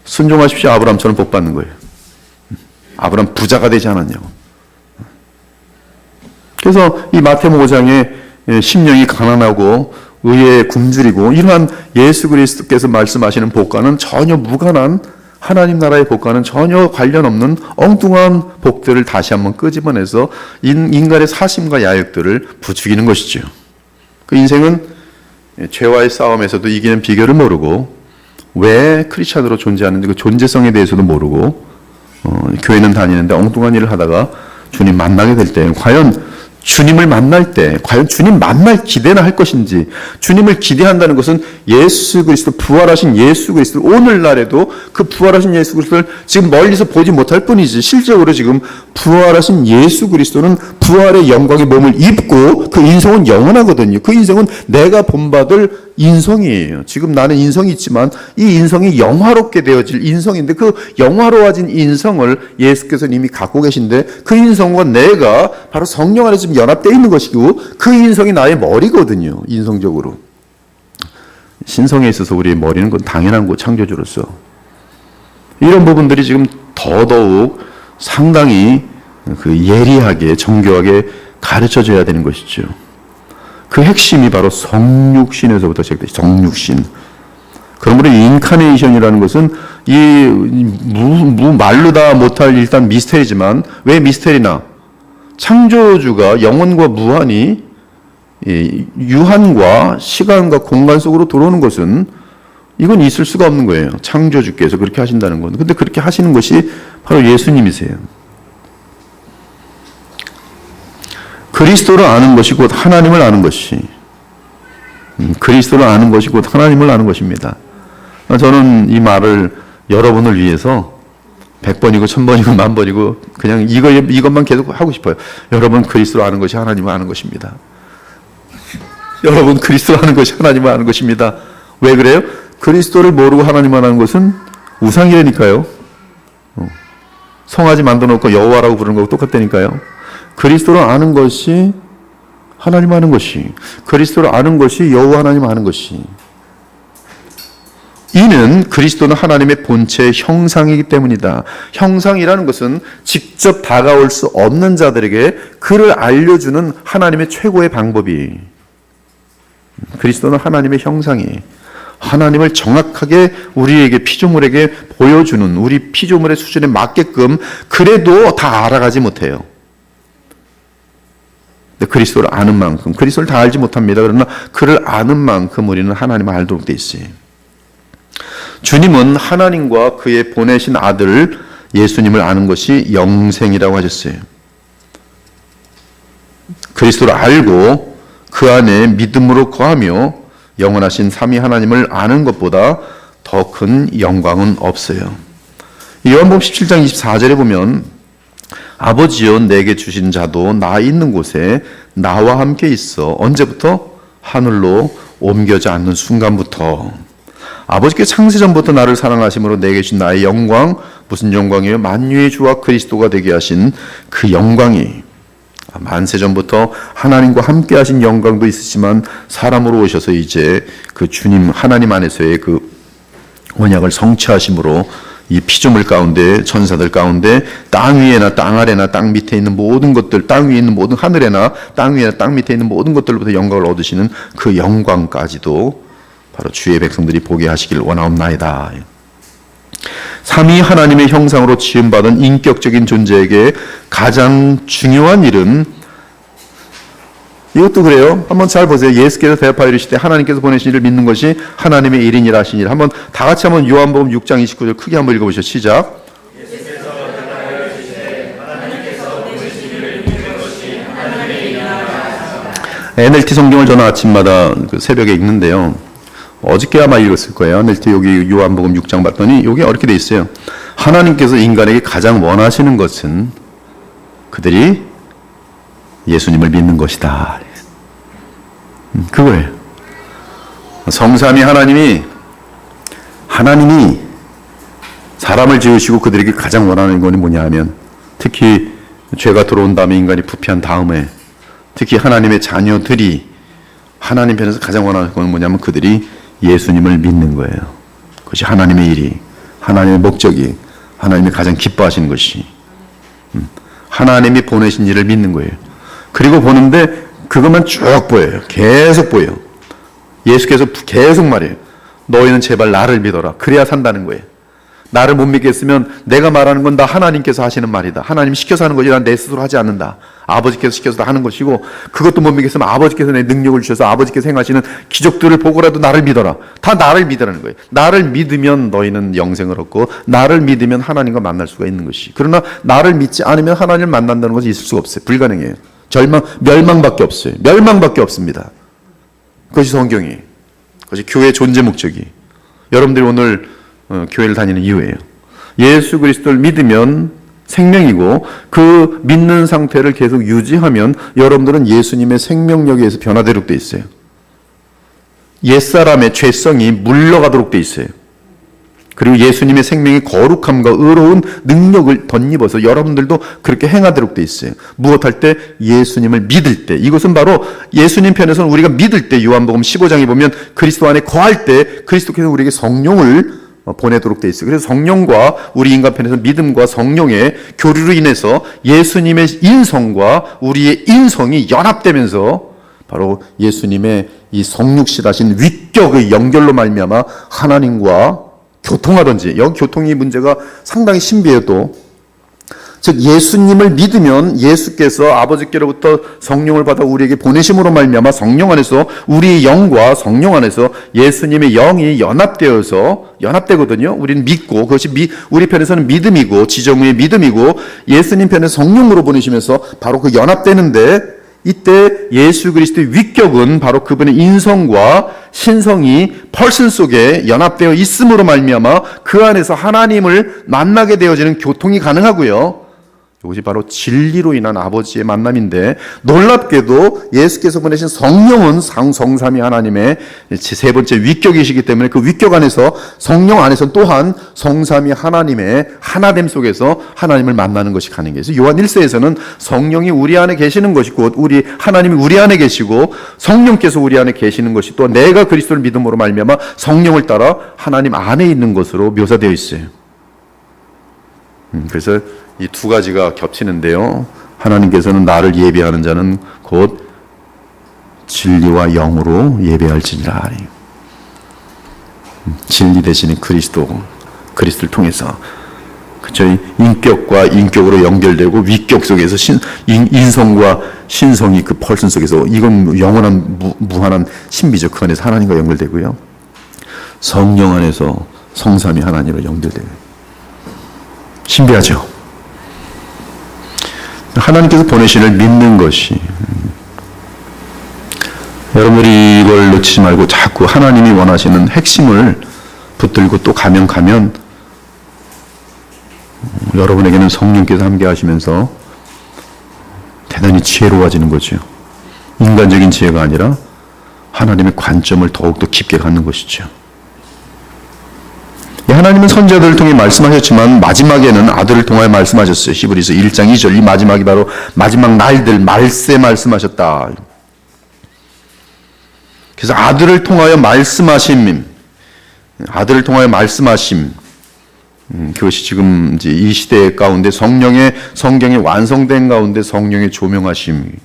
순종하십시오. 아브라함처럼 복 받는 거예요. 아브라함 부자가 되지 않았냐고. 그래서 이 마태복음 5장에 심령이 가난하고 의에 굶주리고 이러한 예수 그리스도께서 말씀하시는 복과는 전혀 무관한 하나님 나라의 복과는 전혀 관련 없는 엉뚱한 복들을 다시 한번 끄집어내서 인간의 사심과 야욕들을 부추기는 것이죠. 그 인생은 죄와의 싸움에서도 이기는 비결을 모르고 왜 크리스찬으로 존재하는지 그 존재성에 대해서도 모르고 교회는 다니는데 엉뚱한 일을 하다가 주님 만나게 될 때 과연 주님을 만날 때 과연 주님 만날 기대나 할 것인지 주님을 기대한다는 것은 예수 그리스도 부활하신 예수 그리스도 오늘날에도 그 부활하신 예수 그리스도를 지금 멀리서 보지 못할 뿐이지 실제로 지금 부활하신 예수 그리스도는 부활의 영광의 몸을 입고 그 인성은 영원하거든요. 그 인성은 내가 본받을 인성이에요. 지금 나는 인성이 있지만 이 인성이 영화롭게 되어질 인성인데 그 영화로워진 인성을 예수께서는 이미 갖고 계신데 그 인성과 내가 바로 성령 안에 지금 연합되어 있는 것이고 그 인성이 나의 머리거든요. 인성적으로. 신성에 있어서 우리의 머리는 건 당연한 거 창조주로서. 이런 부분들이 지금 더더욱 상당히 그 예리하게 정교하게 가르쳐줘야 되는 것이죠. 그 핵심이 바로 성육신에서부터 시작돼요. 성육신. 그러므로 인카네이션이라는 것은 말로 다 못할 일단 미스테리지만 왜 미스테리나? 창조주가 영원과 무한히 유한과 시간과 공간 속으로 들어오는 것은 이건 있을 수가 없는 거예요. 창조주께서 그렇게 하신다는 건. 근데 그렇게 하시는 것이 바로 예수님이세요. 그리스도를 아는 것이 곧 하나님을 아는 것이 그리스도를 아는 것이 곧 하나님을 아는 것입니다. 저는 이 말을 여러분을 위해서 100번이고 1000번이고 10,000번이고 그냥 이것만 계속 하고 싶어요. 여러분 그리스도를 아는 것이 하나님을 아는 것입니다. 여러분 그리스도를 아는 것이 하나님을 아는 것입니다. 왜 그래요? 그리스도를 모르고 하나님을 아는 것은 우상이라니까요. 송아지 만들어 놓고 여호와라고 부르는 거하고 똑같다니까요. 그리스도를 아는 것이 하나님 아는 것이, 그리스도를 아는 것이 여호와 하나님 아는 것이. 이는 그리스도는 하나님의 본체의 형상이기 때문이다. 형상이라는 것은 직접 다가올 수 없는 자들에게 그를 알려주는 하나님의 최고의 방법이, 그리스도는 하나님의 형상이, 하나님을 정확하게 우리에게 피조물에게 보여주는, 우리 피조물의 수준에 맞게끔 그래도 다 알아가지 못해요. 근데 그리스도를 아는 만큼, 그리스도를 다 알지 못합니다. 그러나 그를 아는 만큼 우리는 하나님을 알도록 돼 있어요. 주님은 하나님과 그의 보내신 아들 예수님을 아는 것이 영생이라고 하셨어요. 그리스도를 알고 그 안에 믿음으로 거하며 영원하신 삼위 하나님을 아는 것보다 더 큰 영광은 없어요. 요한복음 17장 24절에 보면 아버지여 내게 주신 자도 나 있는 곳에 나와 함께 있어. 언제부터? 하늘로 옮겨지 않는 순간부터. 아버지께 창세전부터 나를 사랑하심으로 내게 주신 나의 영광, 무슨 영광이에요? 만유의 주와 그리스도가 되게 하신 그 영광이, 만세전부터 하나님과 함께 하신 영광도 있으시지만 사람으로 오셔서 이제 그 주님 하나님 안에서의 그 언약을 성취하심으로 이 피조물 가운데, 천사들 가운데, 땅 위에나 땅 아래나 땅 밑에 있는 모든 것들, 땅 위에 있는 모든, 하늘에나 땅 위에나 땅 밑에 있는 모든 것들로부터 영광을 얻으시는 그 영광까지도 바로 주의 백성들이 보게 하시길 원하옵나이다. 삼위 하나님의 형상으로 지음받은 인격적인 존재에게 가장 중요한 일은, 이것도 그래요. 한번 잘 보세요. 예수께서 대답하여 이르시되 하나님께서 보내신 이를 믿는 것이 하나님의 일이니라 하시니라. 한번 다 같이 한번 요한복음 6장 29절 크게 한번 읽어보시죠. 시작. NLT 성경을 저는 아침마다 그 새벽에 읽는데요. 어저께 아마 읽었을 거예요. NLT 여기 요한복음 6장 봤더니 여기 이렇게 돼 있어요. 하나님께서 인간에게 가장 원하시는 것은 그들이 예수님을 믿는 것이다. 그거예요. 성삼위 하나님이 사람을 지으시고 그들에게 가장 원하는 것이 뭐냐 하면, 특히 죄가 들어온 다음에 인간이 부패한 다음에 특히 하나님의 자녀들이 하나님 편에서 가장 원하는 것은 뭐냐면 그들이 예수님을 믿는 거예요. 그것이 하나님의 일이, 하나님의 목적이, 하나님이 가장 기뻐하시는 것이 하나님이 보내신 일을 믿는 거예요. 그리고 보는데 그것만 쭉 보여요. 계속 보여요. 예수께서 계속 말해요. 너희는 제발 나를 믿어라. 그래야 산다는 거예요. 나를 못 믿겠으면 내가 말하는 건 다 하나님께서 하시는 말이다. 하나님 시켜서 하는 거지 난 내 스스로 하지 않는다. 아버지께서 시켜서 다 하는 것이고, 그것도 못 믿겠으면 아버지께서 내 능력을 주셔서 아버지께서 행하시는 기적들을 보고라도 나를 믿어라. 다 나를 믿으라는 거예요. 나를 믿으면 너희는 영생을 얻고 나를 믿으면 하나님과 만날 수가 있는 것이. 그러나 나를 믿지 않으면 하나님을 만난다는 것이 있을 수가 없어요. 불가능해요. 멸망밖에 없어요. 멸망밖에 없습니다. 그것이 성경이에요. 그것이 교회의 존재 목적이. 여러분들이 오늘 교회를 다니는 이유예요. 예수 그리스도를 믿으면 생명이고 그 믿는 상태를 계속 유지하면 여러분들은 예수님의 생명력에 의해서 변화되도록 돼 있어요. 옛사람의 죄성이 물러가도록 돼 있어요. 그리고 예수님의 생명의 거룩함과 의로운 능력을 덧입어서 여러분들도 그렇게 행하도록 돼 있어요. 무엇할 때? 예수님을 믿을 때. 이것은 바로 예수님 편에서는 우리가 믿을 때, 요한복음 15장에 보면 그리스도 안에 거할 때 그리스도께서 우리에게 성령을 보내도록 돼 있어요. 그래서 성령과 우리 인간 편에서 믿음과 성령의 교류로 인해서 예수님의 인성과 우리의 인성이 연합되면서 바로 예수님의 이 성육신하신 위격의 연결로 말미암아 하나님과 교통하든지, 여기 교통이 문제가 상당히 신비해도, 즉 예수님을 믿으면 예수께서 아버지께로부터 성령을 받아 우리에게 보내심으로 말미암아 성령 안에서 우리의 영과 성령 안에서 예수님의 영이 연합되거든요. 우리는 믿고, 그것이 우리 편에서는 믿음이고 지정의 믿음이고, 예수님 편에서 성령으로 보내시면서 바로 그 연합되는데, 이때 예수 그리스도의 위격은 바로 그분의 인성과 신성이 펄슨 속에 연합되어 있음으로 말미암아 그 안에서 하나님을 만나게 되어지는 교통이 가능하고요. 이것이 바로 진리로 인한 아버지의 만남인데, 놀랍게도 예수께서 보내신 성령은 성삼위 하나님의 세 번째 위격이시기 때문에 그 위격 안에서, 성령 안에서 또한 성삼위 하나님의 하나됨 속에서 하나님을 만나는 것이 가능해요. 그래서 요한 1서에서는 성령이 우리 안에 계시는 것이 곧 하나님이 우리 안에 계시고 성령께서 우리 안에 계시는 것이 또 내가 그리스도를 믿음으로 말미암아 성령을 따라 하나님 안에 있는 것으로 묘사되어 있어요. 그래서 이 두 가지가 겹치는데요. 하나님께서는 나를 예배하는 자는 곧 진리와 영으로 예배할지니라. 진리 대신에 그리스도를 통해서, 그쵸? 인격과 인격으로 연결되고 위격 속에서 인성과 신성이 그 펄슨 속에서, 이건 영원한 무한한 신비죠. 그 안에서 하나님과 연결되고요. 성령 안에서 성삼위 하나님으로 연결돼요. 신비하죠. 하나님께서 보내신을 믿는 것이, 여러분들이 이걸 놓치지 말고 자꾸 하나님이 원하시는 핵심을 붙들고 또 가면 여러분에게는 성령께서 함께 하시면서 대단히 지혜로워지는 거죠. 인간적인 지혜가 아니라 하나님의 관점을 더욱더 깊게 갖는 것이죠. 하나님은 선지자들을 통해 말씀하셨지만 마지막에는 아들을 통하여 말씀하셨어요. 히브리서 1장 2절, 이 마지막이 바로 마지막 날들 말세 말씀하셨다. 그래서 아들을 통하여 말씀하심, 그것이 지금 이제 이 시대 가운데 성경의 완성된 가운데 성령의 조명하심,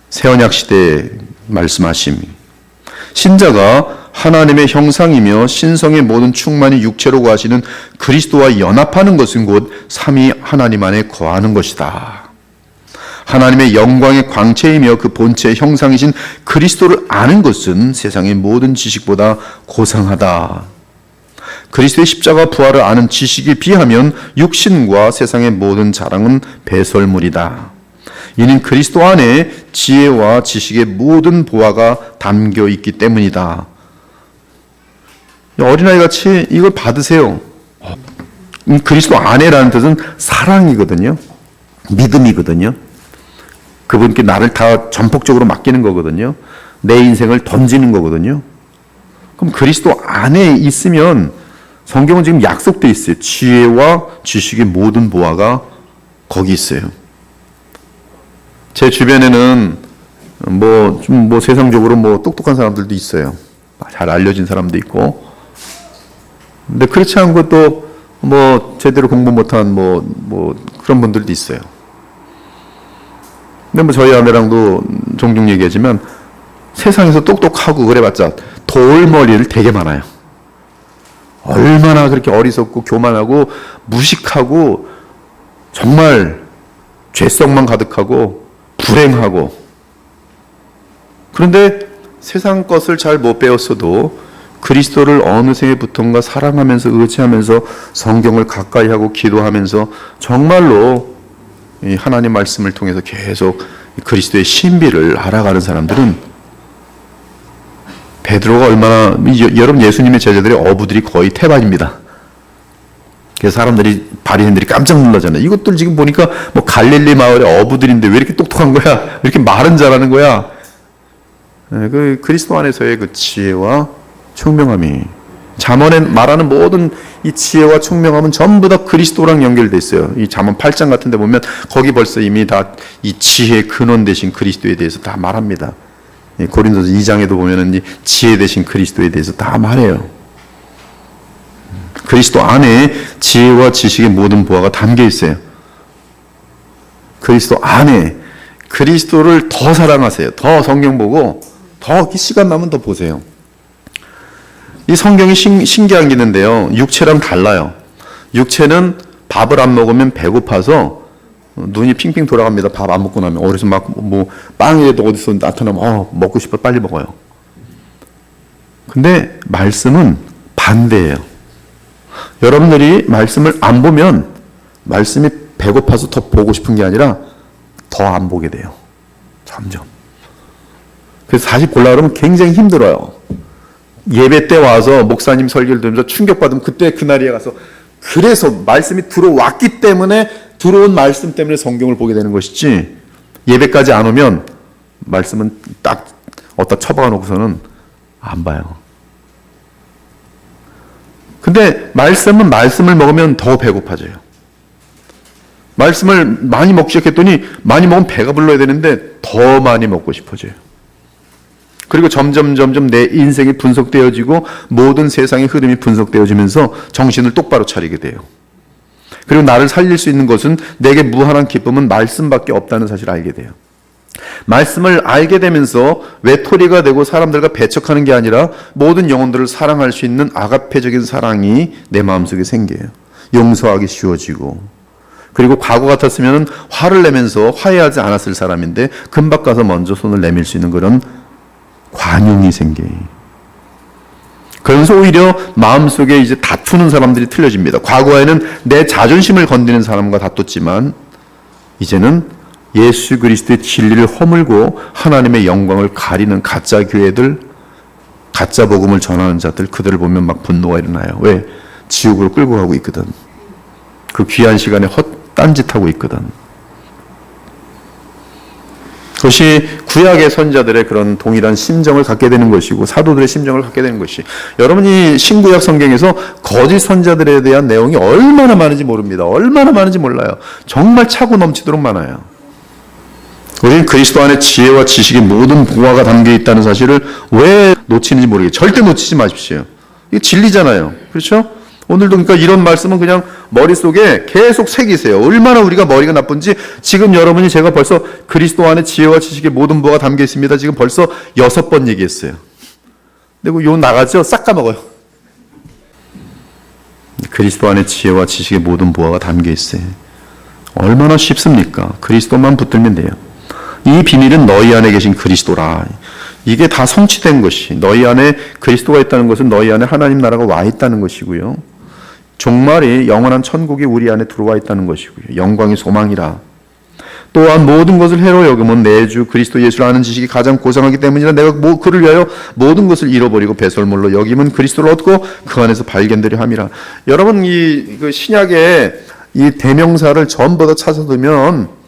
새언약 시대에 말씀하심, 신자가 하나님의 형상이며 신성의 모든 충만이 육체로 거하시는 그리스도와 연합하는 것은 곧 삼위 하나님 안에 거하는 것이다. 하나님의 영광의 광채이며 그 본체의 형상이신 그리스도를 아는 것은 세상의 모든 지식보다 고상하다. 그리스도의 십자가 부활을 아는 지식에 비하면 육신과 세상의 모든 자랑은 배설물이다. 이는 그리스도 안에 지혜와 지식의 모든 보화가 담겨 있기 때문이다. 어린아이같이 이걸 받으세요. 그리스도 안에라는 뜻은 사랑이거든요. 믿음이거든요. 그분께 나를 다 전폭적으로 맡기는 거거든요. 내 인생을 던지는 거거든요. 그럼 그리스도 안에 있으면 성경은 지금 약속되어 있어요. 지혜와 지식의 모든 보화가 거기 있어요. 제 주변에는 세상적으로 똑똑한 사람들도 있어요. 잘 알려진 사람도 있고. 근데 그렇지 않고 또 제대로 공부 못한 그런 분들도 있어요. 근데 저희 아내랑도 종종 얘기하지만 세상에서 똑똑하고 그래봤자 돌머리를 되게 많아요. 얼마나 그렇게 어리석고 교만하고 무식하고 정말 죄성만 가득하고 불행하고, 그런데 세상 것을 잘 못 배웠어도 그리스도를 어느 생에부턴가 사랑하면서 의지하면서 성경을 가까이 하고 기도하면서 정말로 이 하나님 말씀을 통해서 계속 그리스도의 신비를 알아가는 사람들은, 베드로가 얼마나, 여러분 예수님의 제자들의 어부들이 거의 태반입니다. 그래서 바리새인들이 깜짝 놀라잖아요. 이것들 지금 보니까 갈릴리 마을의 어부들인데 왜 이렇게 똑똑한 거야? 왜 이렇게 말은 잘하는 거야? 그 그리스도 안에서의 그 지혜와 총명함이, 잠언에 말하는 모든 이 지혜와 총명함은 전부 다 그리스도랑 연결돼 있어요. 이 잠언 8장 같은 데 보면 거기 벌써 이미 다 이 지혜의 근원 되신 그리스도에 대해서 다 말합니다. 고린도서 2장에도 보면은 이 지혜 되신 그리스도에 대해서 다 말해요. 그리스도 안에 지혜와 지식의 모든 보화가 담겨 있어요. 그리스도 안에, 그리스도를 더 사랑하세요. 더 성경 보고 더 시간 나면 더 보세요. 이 성경이 신기한 게 있는데요. 육체랑 달라요. 육체는 밥을 안 먹으면 배고파서 눈이 핑핑 돌아갑니다. 밥 안 먹고 나면. 그래서 빵이라도 어디서 나타나면 먹고 싶어 빨리 먹어요. 근데 말씀은 반대예요. 여러분들이 말씀을 안 보면 말씀이 배고파서 더 보고 싶은 게 아니라 더 안 보게 돼요. 점점. 그래서 다시 보려고 하면 굉장히 힘들어요. 예배 때 와서 목사님 설교를 들으면서 충격받으면 그때 그날에 가서 그래서 말씀이 들어왔기 때문에 들어온 말씀 때문에 성경을 보게 되는 것이지 예배까지 안 오면 말씀은 딱 어디다 처박아 놓고서는 안 봐요. 근데 말씀은 말씀을 먹으면 더 배고파져요. 말씀을 많이 먹기 시작했더니 많이 먹으면 배가 불러야 되는데 더 많이 먹고 싶어져요. 그리고 점점 내 인생이 분석되어지고 모든 세상의 흐름이 분석되어지면서 정신을 똑바로 차리게 돼요. 그리고 나를 살릴 수 있는 것은 내게 무한한 기쁨은 말씀밖에 없다는 사실을 알게 돼요. 말씀을 알게 되면서 외톨이가 되고 사람들과 배척하는 게 아니라 모든 영혼들을 사랑할 수 있는 아가페적인 사랑이 내 마음속에 생겨요. 용서하기 쉬워지고, 그리고 과거 같았으면 화를 내면서 화해하지 않았을 사람인데 금방 가서 먼저 손을 내밀 수 있는 그런 관용이 생겨요. 그러면서 오히려 마음속에 이제 다투는 사람들이 틀려집니다. 과거에는 내 자존심을 건드리는 사람과 다퉜지만 이제는 예수 그리스도의 진리를 허물고 하나님의 영광을 가리는 가짜 교회들, 가짜 복음을 전하는 자들, 그들을 보면 막 분노가 일어나요. 왜? 지옥으로 끌고 가고 있거든. 그 귀한 시간에 헛딴짓하고 있거든. 그것이 구약의 선자들의 그런 동일한 심정을 갖게 되는 것이고 사도들의 심정을 갖게 되는 것이, 여러분이 신구약 성경에서 거짓 선자들에 대한 내용이 얼마나 많은지 모릅니다. 얼마나 많은지 몰라요. 정말 차고 넘치도록 많아요. 우리는 그리스도 안에 지혜와 지식의 모든 보화가 담겨 있다는 사실을 왜 놓치는지 모르겠어요. 절대 놓치지 마십시오. 이게 진리잖아요. 그렇죠? 오늘도 그러니까 이런 말씀은 그냥 머릿속에 계속 새기세요. 얼마나 우리가 머리가 나쁜지. 지금 여러분이 제가 벌써 그리스도 안에 지혜와 지식의 모든 보화가 담겨 있습니다. 지금 벌써 6번 얘기했어요. 근데 요 나가죠? 싹 까먹어요. 그리스도 안에 지혜와 지식의 모든 보화가 담겨 있어요. 얼마나 쉽습니까? 그리스도만 붙들면 돼요. 이 비밀은 너희 안에 계신 그리스도라. 이게 다 성취된 것이, 너희 안에 그리스도가 있다는 것은 너희 안에 하나님 나라가 와 있다는 것이고요. 종말이 영원한 천국이 우리 안에 들어와 있다는 것이고요. 영광의 소망이라. 또한 모든 것을 해로 여김은 내 주 그리스도 예수를 아는 지식이 가장 고상하기 때문이라. 내가 그를 위하여 모든 것을 잃어버리고 배설물로 여김은 그리스도를 얻고 그 안에서 발견되려 함이라. 여러분, 그 신약의 이 대명사를 전부 다 찾아두면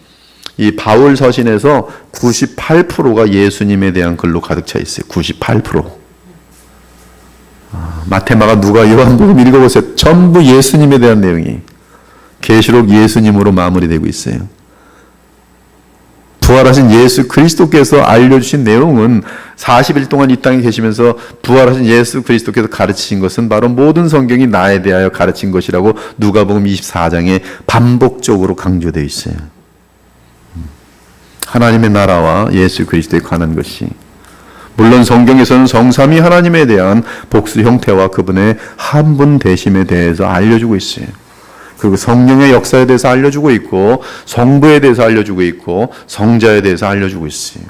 이 바울 서신에서 98%가 예수님에 대한 글로 가득 차 있어요. 98%. 마태마가 누가 요한복음 읽어보세요. 전부 예수님에 대한 내용이, 계시록 예수님으로 마무리되고 있어요. 부활하신 예수 그리스도께서 알려주신 내용은 40일 동안 이 땅에 계시면서 부활하신 예수 그리스도께서 가르치신 것은 바로 모든 성경이 나에 대하여 가르친 것이라고 누가복음 24장에 반복적으로 강조되어 있어요. 하나님의 나라와 예수 그리스도에 관한 것이, 물론 성경에서는 성삼위 하나님에 대한 복수 형태와 그분의 한 분 되심에 대해서 알려주고 있어요. 그리고 성령의 역사에 대해서 알려주고 있고, 성부에 대해서 알려주고 있고, 성자에 대해서 알려주고 있어요.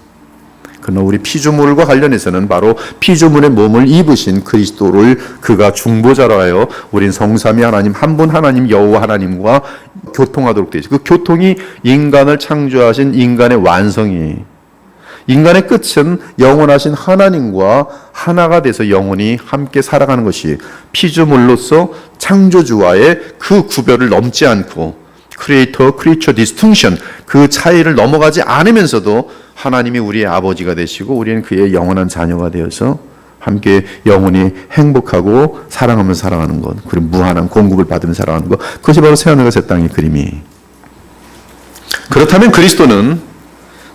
그러나 우리 피조물과 관련해서는 바로 피조물의 몸을 입으신 그리스도를 그가 중보자로 하여 우린 성삼위 하나님, 한 분 하나님 여호와 하나님과 교통하도록 되어 있어요. 그 교통이 인간을 창조하신 인간의 완성이에요. 인간의 끝은 영원하신 하나님과 하나가 돼서 영원히 함께 살아가는 것이, 피조물로서 창조주와의 그 구별을 넘지 않고 크리에이터 크리처 디스팅션, 그 차이를 넘어가지 않으면서도 하나님이 우리의 아버지가 되시고 우리는 그의 영원한 자녀가 되어서 함께 영원히 행복하고 사랑하면서 살아가는 것, 그리고 무한한 공급을 받으면서 살아가는 것, 그것이 바로 새하늘과 새 땅의 그림이. 그렇다면 그리스도는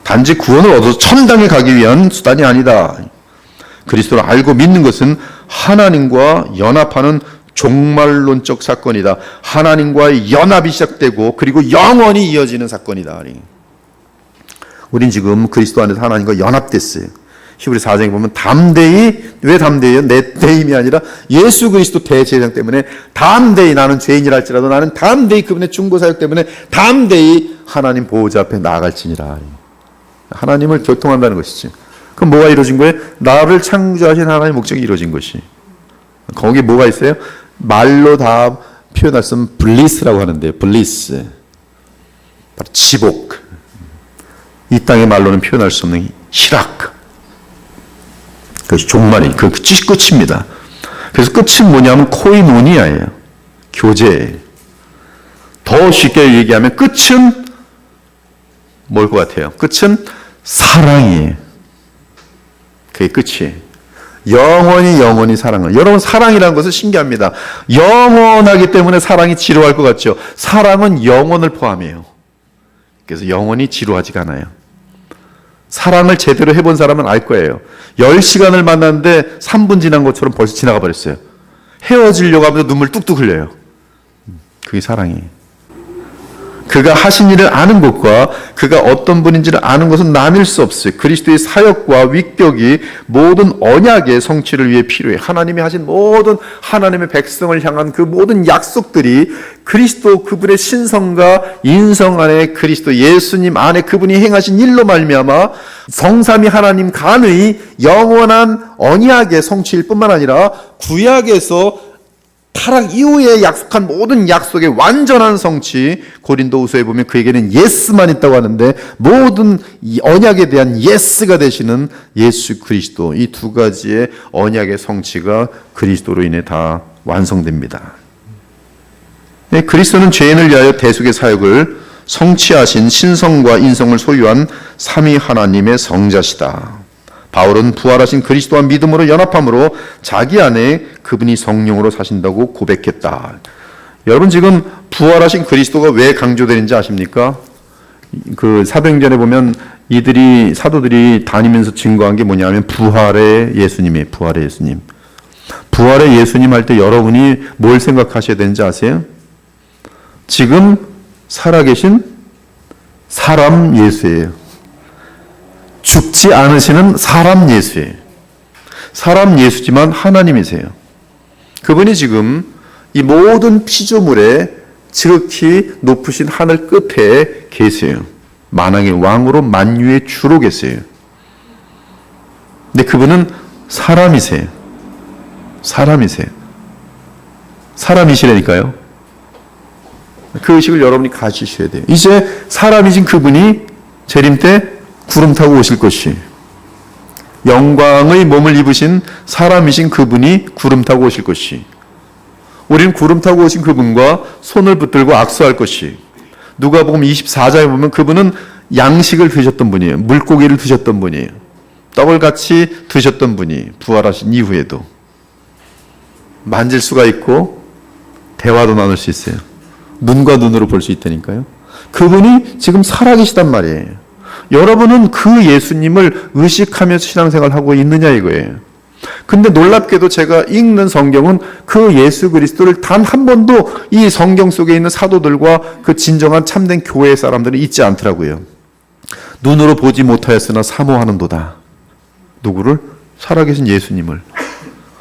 단지 구원을 얻어서 천당에 가기 위한 수단이 아니다. 그리스도를 알고 믿는 것은 하나님과 연합하는 종말론적 사건이다. 하나님과의 연합이 시작되고 그리고 영원히 이어지는 사건이다. 우린 지금 그리스도 안에서 하나님과 연합됐어요. 히브리 4장에 보면 담대히, 왜 담대히요? 내 대임이 아니라 예수 그리스도 대제사장 때문에 담대히, 나는 죄인이라 할지라도 나는 담대히 그분의 중보사역 때문에 담대히 하나님 보호자 앞에 나아갈지니라. 하나님을 교통한다는 것이지. 그럼 뭐가 이루어진 거예요? 나를 창조하신 하나님의 목적이 이루어진 것이. 거기 뭐가 있어요? 말로 다 표현할 수 없는 블리스라고 하는데요. 블리스. 바로 지복. 이 땅의 말로는 표현할 수 없는 희락. 그것이 종말이, 그 끝입니다. 그래서 끝은 뭐냐면 코이노니아예요. 교제. 더 쉽게 얘기하면 끝은 뭘 것 같아요? 끝은 사랑이에요. 그게 끝이에요. 영원히 사랑을. 여러분, 사랑이라는 것은 신기합니다. 영원하기 때문에 사랑이 지루할 것 같죠? 사랑은 영원을 포함해요. 그래서 영원히 지루하지가 않아요. 사랑을 제대로 해본 사람은 알 거예요. 10시간을 만났는데 3분 지난 것처럼 벌써 지나가 버렸어요. 헤어지려고 하면서 눈물 뚝뚝 흘려요. 그게 사랑이에요. 그가 하신 일을 아는 것과 그가 어떤 분인지를 아는 것은 나뉠 수 없어요. 그리스도의 사역과 위격이 모든 언약의 성취를 위해 필요해요. 하나님이 하신 모든 하나님의 백성을 향한 그 모든 약속들이 그리스도 그분의 신성과 인성 안에 그리스도 예수님 안에 그분이 행하신 일로 말미암아 성삼위 하나님 간의 영원한 언약의 성취일 뿐만 아니라 구약에서 타락 이후에 약속한 모든 약속의 완전한 성취, 고린도후서에 보면 그에게는 예스만 있다고 하는데 모든 이 언약에 대한 예스가 되시는 예수 그리스도, 이 두 가지의 언약의 성취가 그리스도로 인해 다 완성됩니다. 네, 그리스도는 죄인을 위하여 대속의 사역을 성취하신 신성과 인성을 소유한 삼위 하나님의 성자시다. 바울은 부활하신 그리스도와 믿음으로 연합함으로 자기 안에 그분이 성령으로 사신다고 고백했다. 여러분, 지금 부활하신 그리스도가 왜 강조되는지 아십니까? 그 사도행전에 보면 이들이 사도들이 다니면서 증거한 게 뭐냐면 부활의 예수님이에요. 부활의 예수님. 부활의 예수님 할 때 여러분이 뭘 생각하셔야 되는지 아세요? 지금 살아계신 사람 예수예요. 죽지 않으시는 사람 예수예요. 사람 예수지만 하나님이세요. 그분이 지금 이 모든 피조물에 지극히 높으신 하늘 끝에 계세요. 만왕의 왕으로 만유의 주로 계세요. 근데 그분은 사람이세요. 사람이세요. 사람이시라니까요. 그 의식을 여러분이 가지셔야 돼요. 이제 사람이신 그분이 재림 때 구름 타고 오실 것이, 영광의 몸을 입으신 사람이신 그분이 구름 타고 오실 것이, 우리는 구름 타고 오신 그분과 손을 붙들고 악수할 것이, 누가복음 24장에 보면 그분은 양식을 드셨던 분이에요. 물고기를 드셨던 분이에요. 떡을 같이 드셨던 분이 부활하신 이후에도 만질 수가 있고 대화도 나눌 수 있어요. 눈과 눈으로 볼 수 있다니까요. 그분이 지금 살아계시단 말이에요. 여러분은 그 예수님을 의식하면서 신앙생활을 하고 있느냐 이거예요. 근데 놀랍게도 제가 읽는 성경은 그 예수 그리스도를 단 한 번도 이 성경 속에 있는 사도들과 그 진정한 참된 교회 사람들은 잊지 않더라고요. 눈으로 보지 못하였으나 사모하는도다. 누구를? 살아계신 예수님을.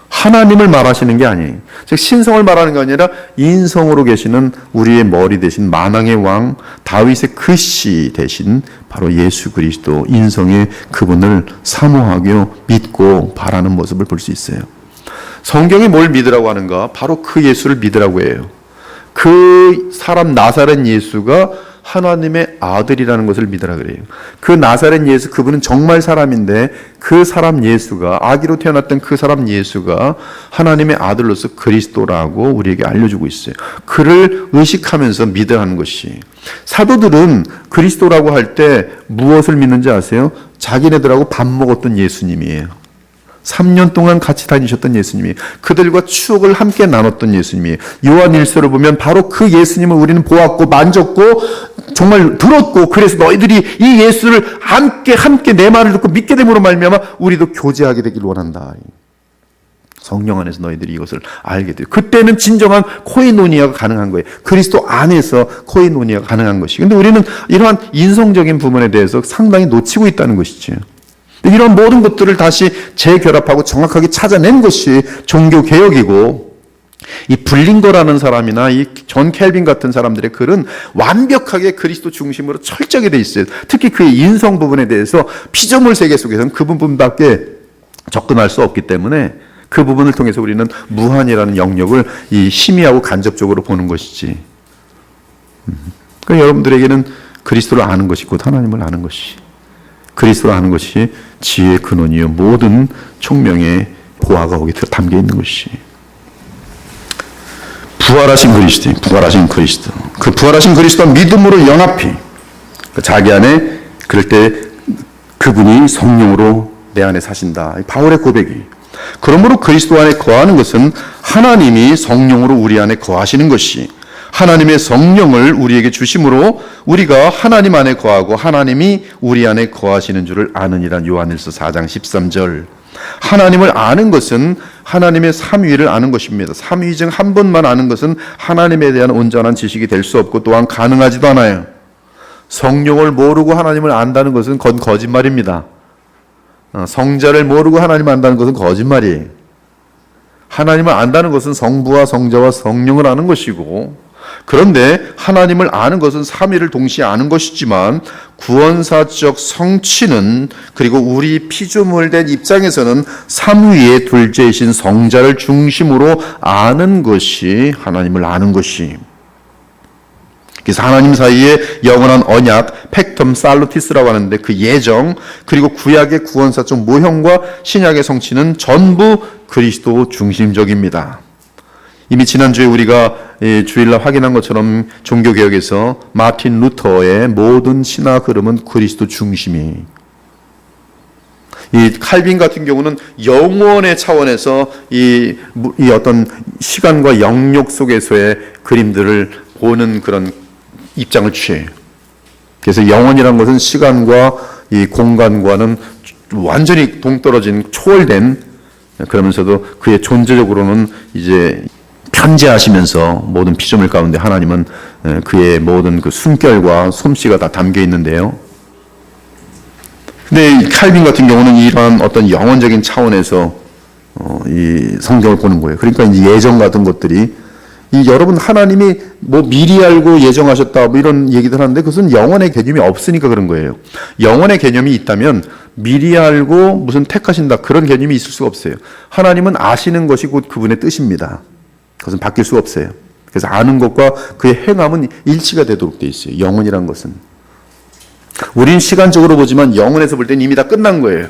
하나님을 말하시는 게 아니에요. 즉 신성을 말하는 게 아니라 인성으로 계시는 우리의 머리 대신 만왕의 왕 다윗의 그 씨 대신 바로 예수 그리스도 인성의 그분을 사모하고 믿고 바라는 모습을 볼 수 있어요. 성경이 뭘 믿으라고 하는가? 바로 그 예수를 믿으라고 해요. 그 사람 나사렛 예수가 하나님의 아들이라는 것을 믿으라 그래요. 그 나사렛 예수, 그분은 정말 사람인데 그 사람 예수가, 아기로 태어났던 그 사람 예수가 하나님의 아들로서 그리스도라고 우리에게 알려주고 있어요. 그를 의식하면서 믿어야 하는 것이, 사도들은 그리스도라고 할 때 무엇을 믿는지 아세요? 자기네들하고 밥 먹었던 예수님이에요. 3년 동안 같이 다니셨던 예수님이, 그들과 추억을 함께 나눴던 예수님이, 요한일서를 보면 바로 그 예수님을 우리는 보았고 만졌고 정말 들었고, 그래서 너희들이 이 예수를 함께 내 말을 듣고 믿게 됨으로 말미암아 우리도 교제하게 되길 원한다. 성령 안에서 너희들이 이것을 알게 돼요. 그때는 진정한 코이노니아가 가능한 거예요. 그리스도 안에서 코이노니아가 가능한 것이. 근데 우리는 이러한 인성적인 부분에 대해서 상당히 놓치고 있다는 것이죠. 이런 모든 것들을 다시 재결합하고 정확하게 찾아낸 것이 종교개혁이고, 이 블링거라는 사람이나 이 존 켈빈 같은 사람들의 글은 완벽하게 그리스도 중심으로 철저하게 돼 있어요. 특히 그의 인성 부분에 대해서 피조물 세계 속에서는 그 부분밖에 접근할 수 없기 때문에 그 부분을 통해서 우리는 무한이라는 영역을 이 희미하고 간접적으로 보는 것이지. 그러니까 여러분들에게는 그리스도를 아는 것이 곧 하나님을 아는 것이, 그리스도를 아는 것이 지혜의 근원이요 모든 총명의 보화가 거기에 담겨 있는 것이. 부활하신 그리스도, 부활하신 그리스도. 그 부활하신 그리스도와 믿음으로 연합히 자기 안에 그럴 때 그분이 성령으로 내 안에 사신다. 바울의 고백이. 그러므로 그리스도 안에 거하는 것은 하나님이 성령으로 우리 안에 거하시는 것이, 하나님의 성령을 우리에게 주심으로 우리가 하나님 안에 거하고 하나님이 우리 안에 거하시는 줄을 아느니라. 요한일서 4장 13절. 하나님을 아는 것은 하나님의 삼위를 아는 것입니다. 삼위 중 한 번만 아는 것은 하나님에 대한 온전한 지식이 될 수 없고 또한 가능하지도 않아요. 성령을 모르고 하나님을 안다는 것은 거짓말입니다. 성자를 모르고 하나님을 안다는 것은 거짓말이에요. 하나님을 안다는 것은 성부와 성자와 성령을 아는 것이고, 그런데 하나님을 아는 것은 삼위를 동시에 아는 것이지만 구원사적 성취는, 그리고 우리 피조물된 입장에서는 삼위의 둘째이신 성자를 중심으로 아는 것이 하나님을 아는 것이. 그래서 하나님 사이에 영원한 언약, 팩텀 살루티스라고 하는데 그 예정, 그리고 구약의 구원사적 모형과 신약의 성취는 전부 그리스도 중심적입니다. 이미 지난주에 우리가 주일날 확인한 것처럼 종교개혁에서 마틴 루터의 모든 신학 흐름은 그리스도 중심이. 이 칼빈 같은 경우는 영원의 차원에서 이 어떤 시간과 영역 속에서의 그림들을 보는 그런 입장을 취해요. 그래서 영원이라는 것은 시간과 이 공간과는 완전히 동떨어진 초월된, 그러면서도 그의 존재적으로는 이제 편재하시면서 모든 피조물 가운데 하나님은 그의 모든 그 숨결과 솜씨가 다 담겨 있는데요. 근데 이 칼빈 같은 경우는 이러한 어떤 영원적인 차원에서 이 성경을 보는 거예요. 그러니까 이제 예정 같은 것들이, 이 여러분 하나님이 뭐 미리 알고 예정하셨다 뭐 이런 얘기들 하는데 그것은 영원의 개념이 없으니까 그런 거예요. 영원의 개념이 있다면 미리 알고 무슨 택하신다 그런 개념이 있을 수가 없어요. 하나님은 아시는 것이 곧 그분의 뜻입니다. 그것은 바뀔 수가 없어요. 그래서 아는 것과 그의 행함은 일치가 되도록 돼 있어요. 영원이란 것은. 우린 시간적으로 보지만 영원에서 볼 때는 이미 다 끝난 거예요.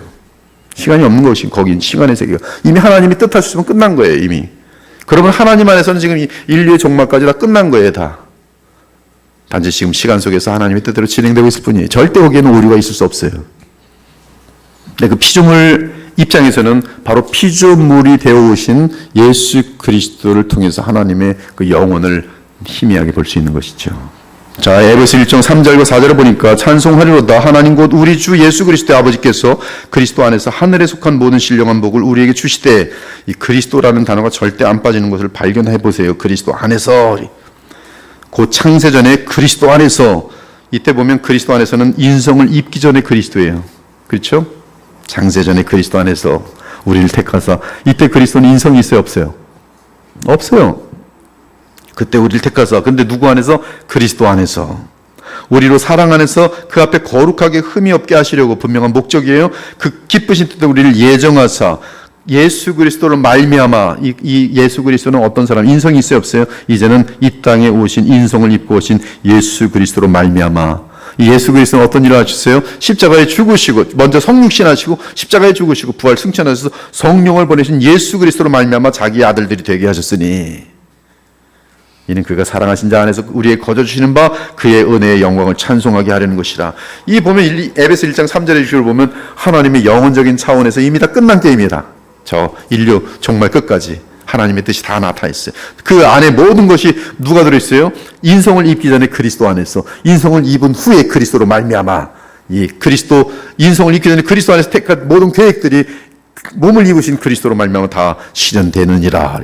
시간이 없는 것이, 거긴 시간의 세계가. 이미 하나님이 뜻하셨으면 끝난 거예요, 이미. 그러면 하나님 안에서는 지금 이 인류의 종말까지 다 끝난 거예요, 다. 단지 지금 시간 속에서 하나님의 뜻대로 진행되고 있을 뿐이에요. 절대 거기에는 오류가 있을 수 없어요. 근데 그 피조물 입장에서는 바로 피조물이 되어 오신 예수 그리스도를 통해서 하나님의 그 영혼을 희미하게 볼 수 있는 것이죠. 자, 에베소 1장 3절과 4절을 보니까 찬송하리로다 하나님 곧 우리 주 예수 그리스도의 아버지께서 그리스도 안에서 하늘에 속한 모든 신령한 복을 우리에게 주시되, 이 그리스도라는 단어가 절대 안 빠지는 것을 발견해 보세요. 그리스도 안에서, 곧 창세전에 그리스도 안에서, 이때 보면 그리스도 안에서는 인성을 입기 전에 그리스도예요. 그렇죠? 창세전에 그리스도 안에서 우리를 택하사, 이때 그리스도는 인성이 있어요, 없어요? 없어요. 그때 우리를 택하사, 근데 누구 안에서? 그리스도 안에서. 우리로 사랑 안에서 그 앞에 거룩하게 흠이 없게 하시려고 분명한 목적이에요. 그 기쁘신 뜻에 우리를 예정하사, 예수 그리스도를 말미암아, 이 예수 그리스도는 어떤 사람? 인성이 있어요, 없어요? 이제는 이 땅에 오신, 인성을 입고 오신 예수 그리스도로 말미암아. 이 예수 그리스도는 어떤 일을 하셨어요? 십자가에 죽으시고, 먼저 성육신 하시고 십자가에 죽으시고 부활 승천하셔서 성령을 보내신 예수 그리스도로 말미암아 자기 아들들이 되게 하셨으니, 이는 그가 사랑하신 자 안에서 우리에게 거저주시는 바 그의 은혜의 영광을 찬송하게 하려는 것이라. 이 보면 에베소 1장 3절의 주를 보면 하나님의 영혼적인 차원에서 이미 다 끝난 게임이다. 저 인류 정말 끝까지 하나님의 뜻이 다 나타나 있어요. 그 안에 모든 것이 누가 들어있어요? 인성을 입기 전에 그리스도 안에서, 인성을 입은 후에 그리스도로 말미암아, 이 그리스도, 인성을 입기 전에 그리스도 안에서 택한 모든 계획들이 몸을 입으신 그리스도로 말미암아 다 실현되느니라.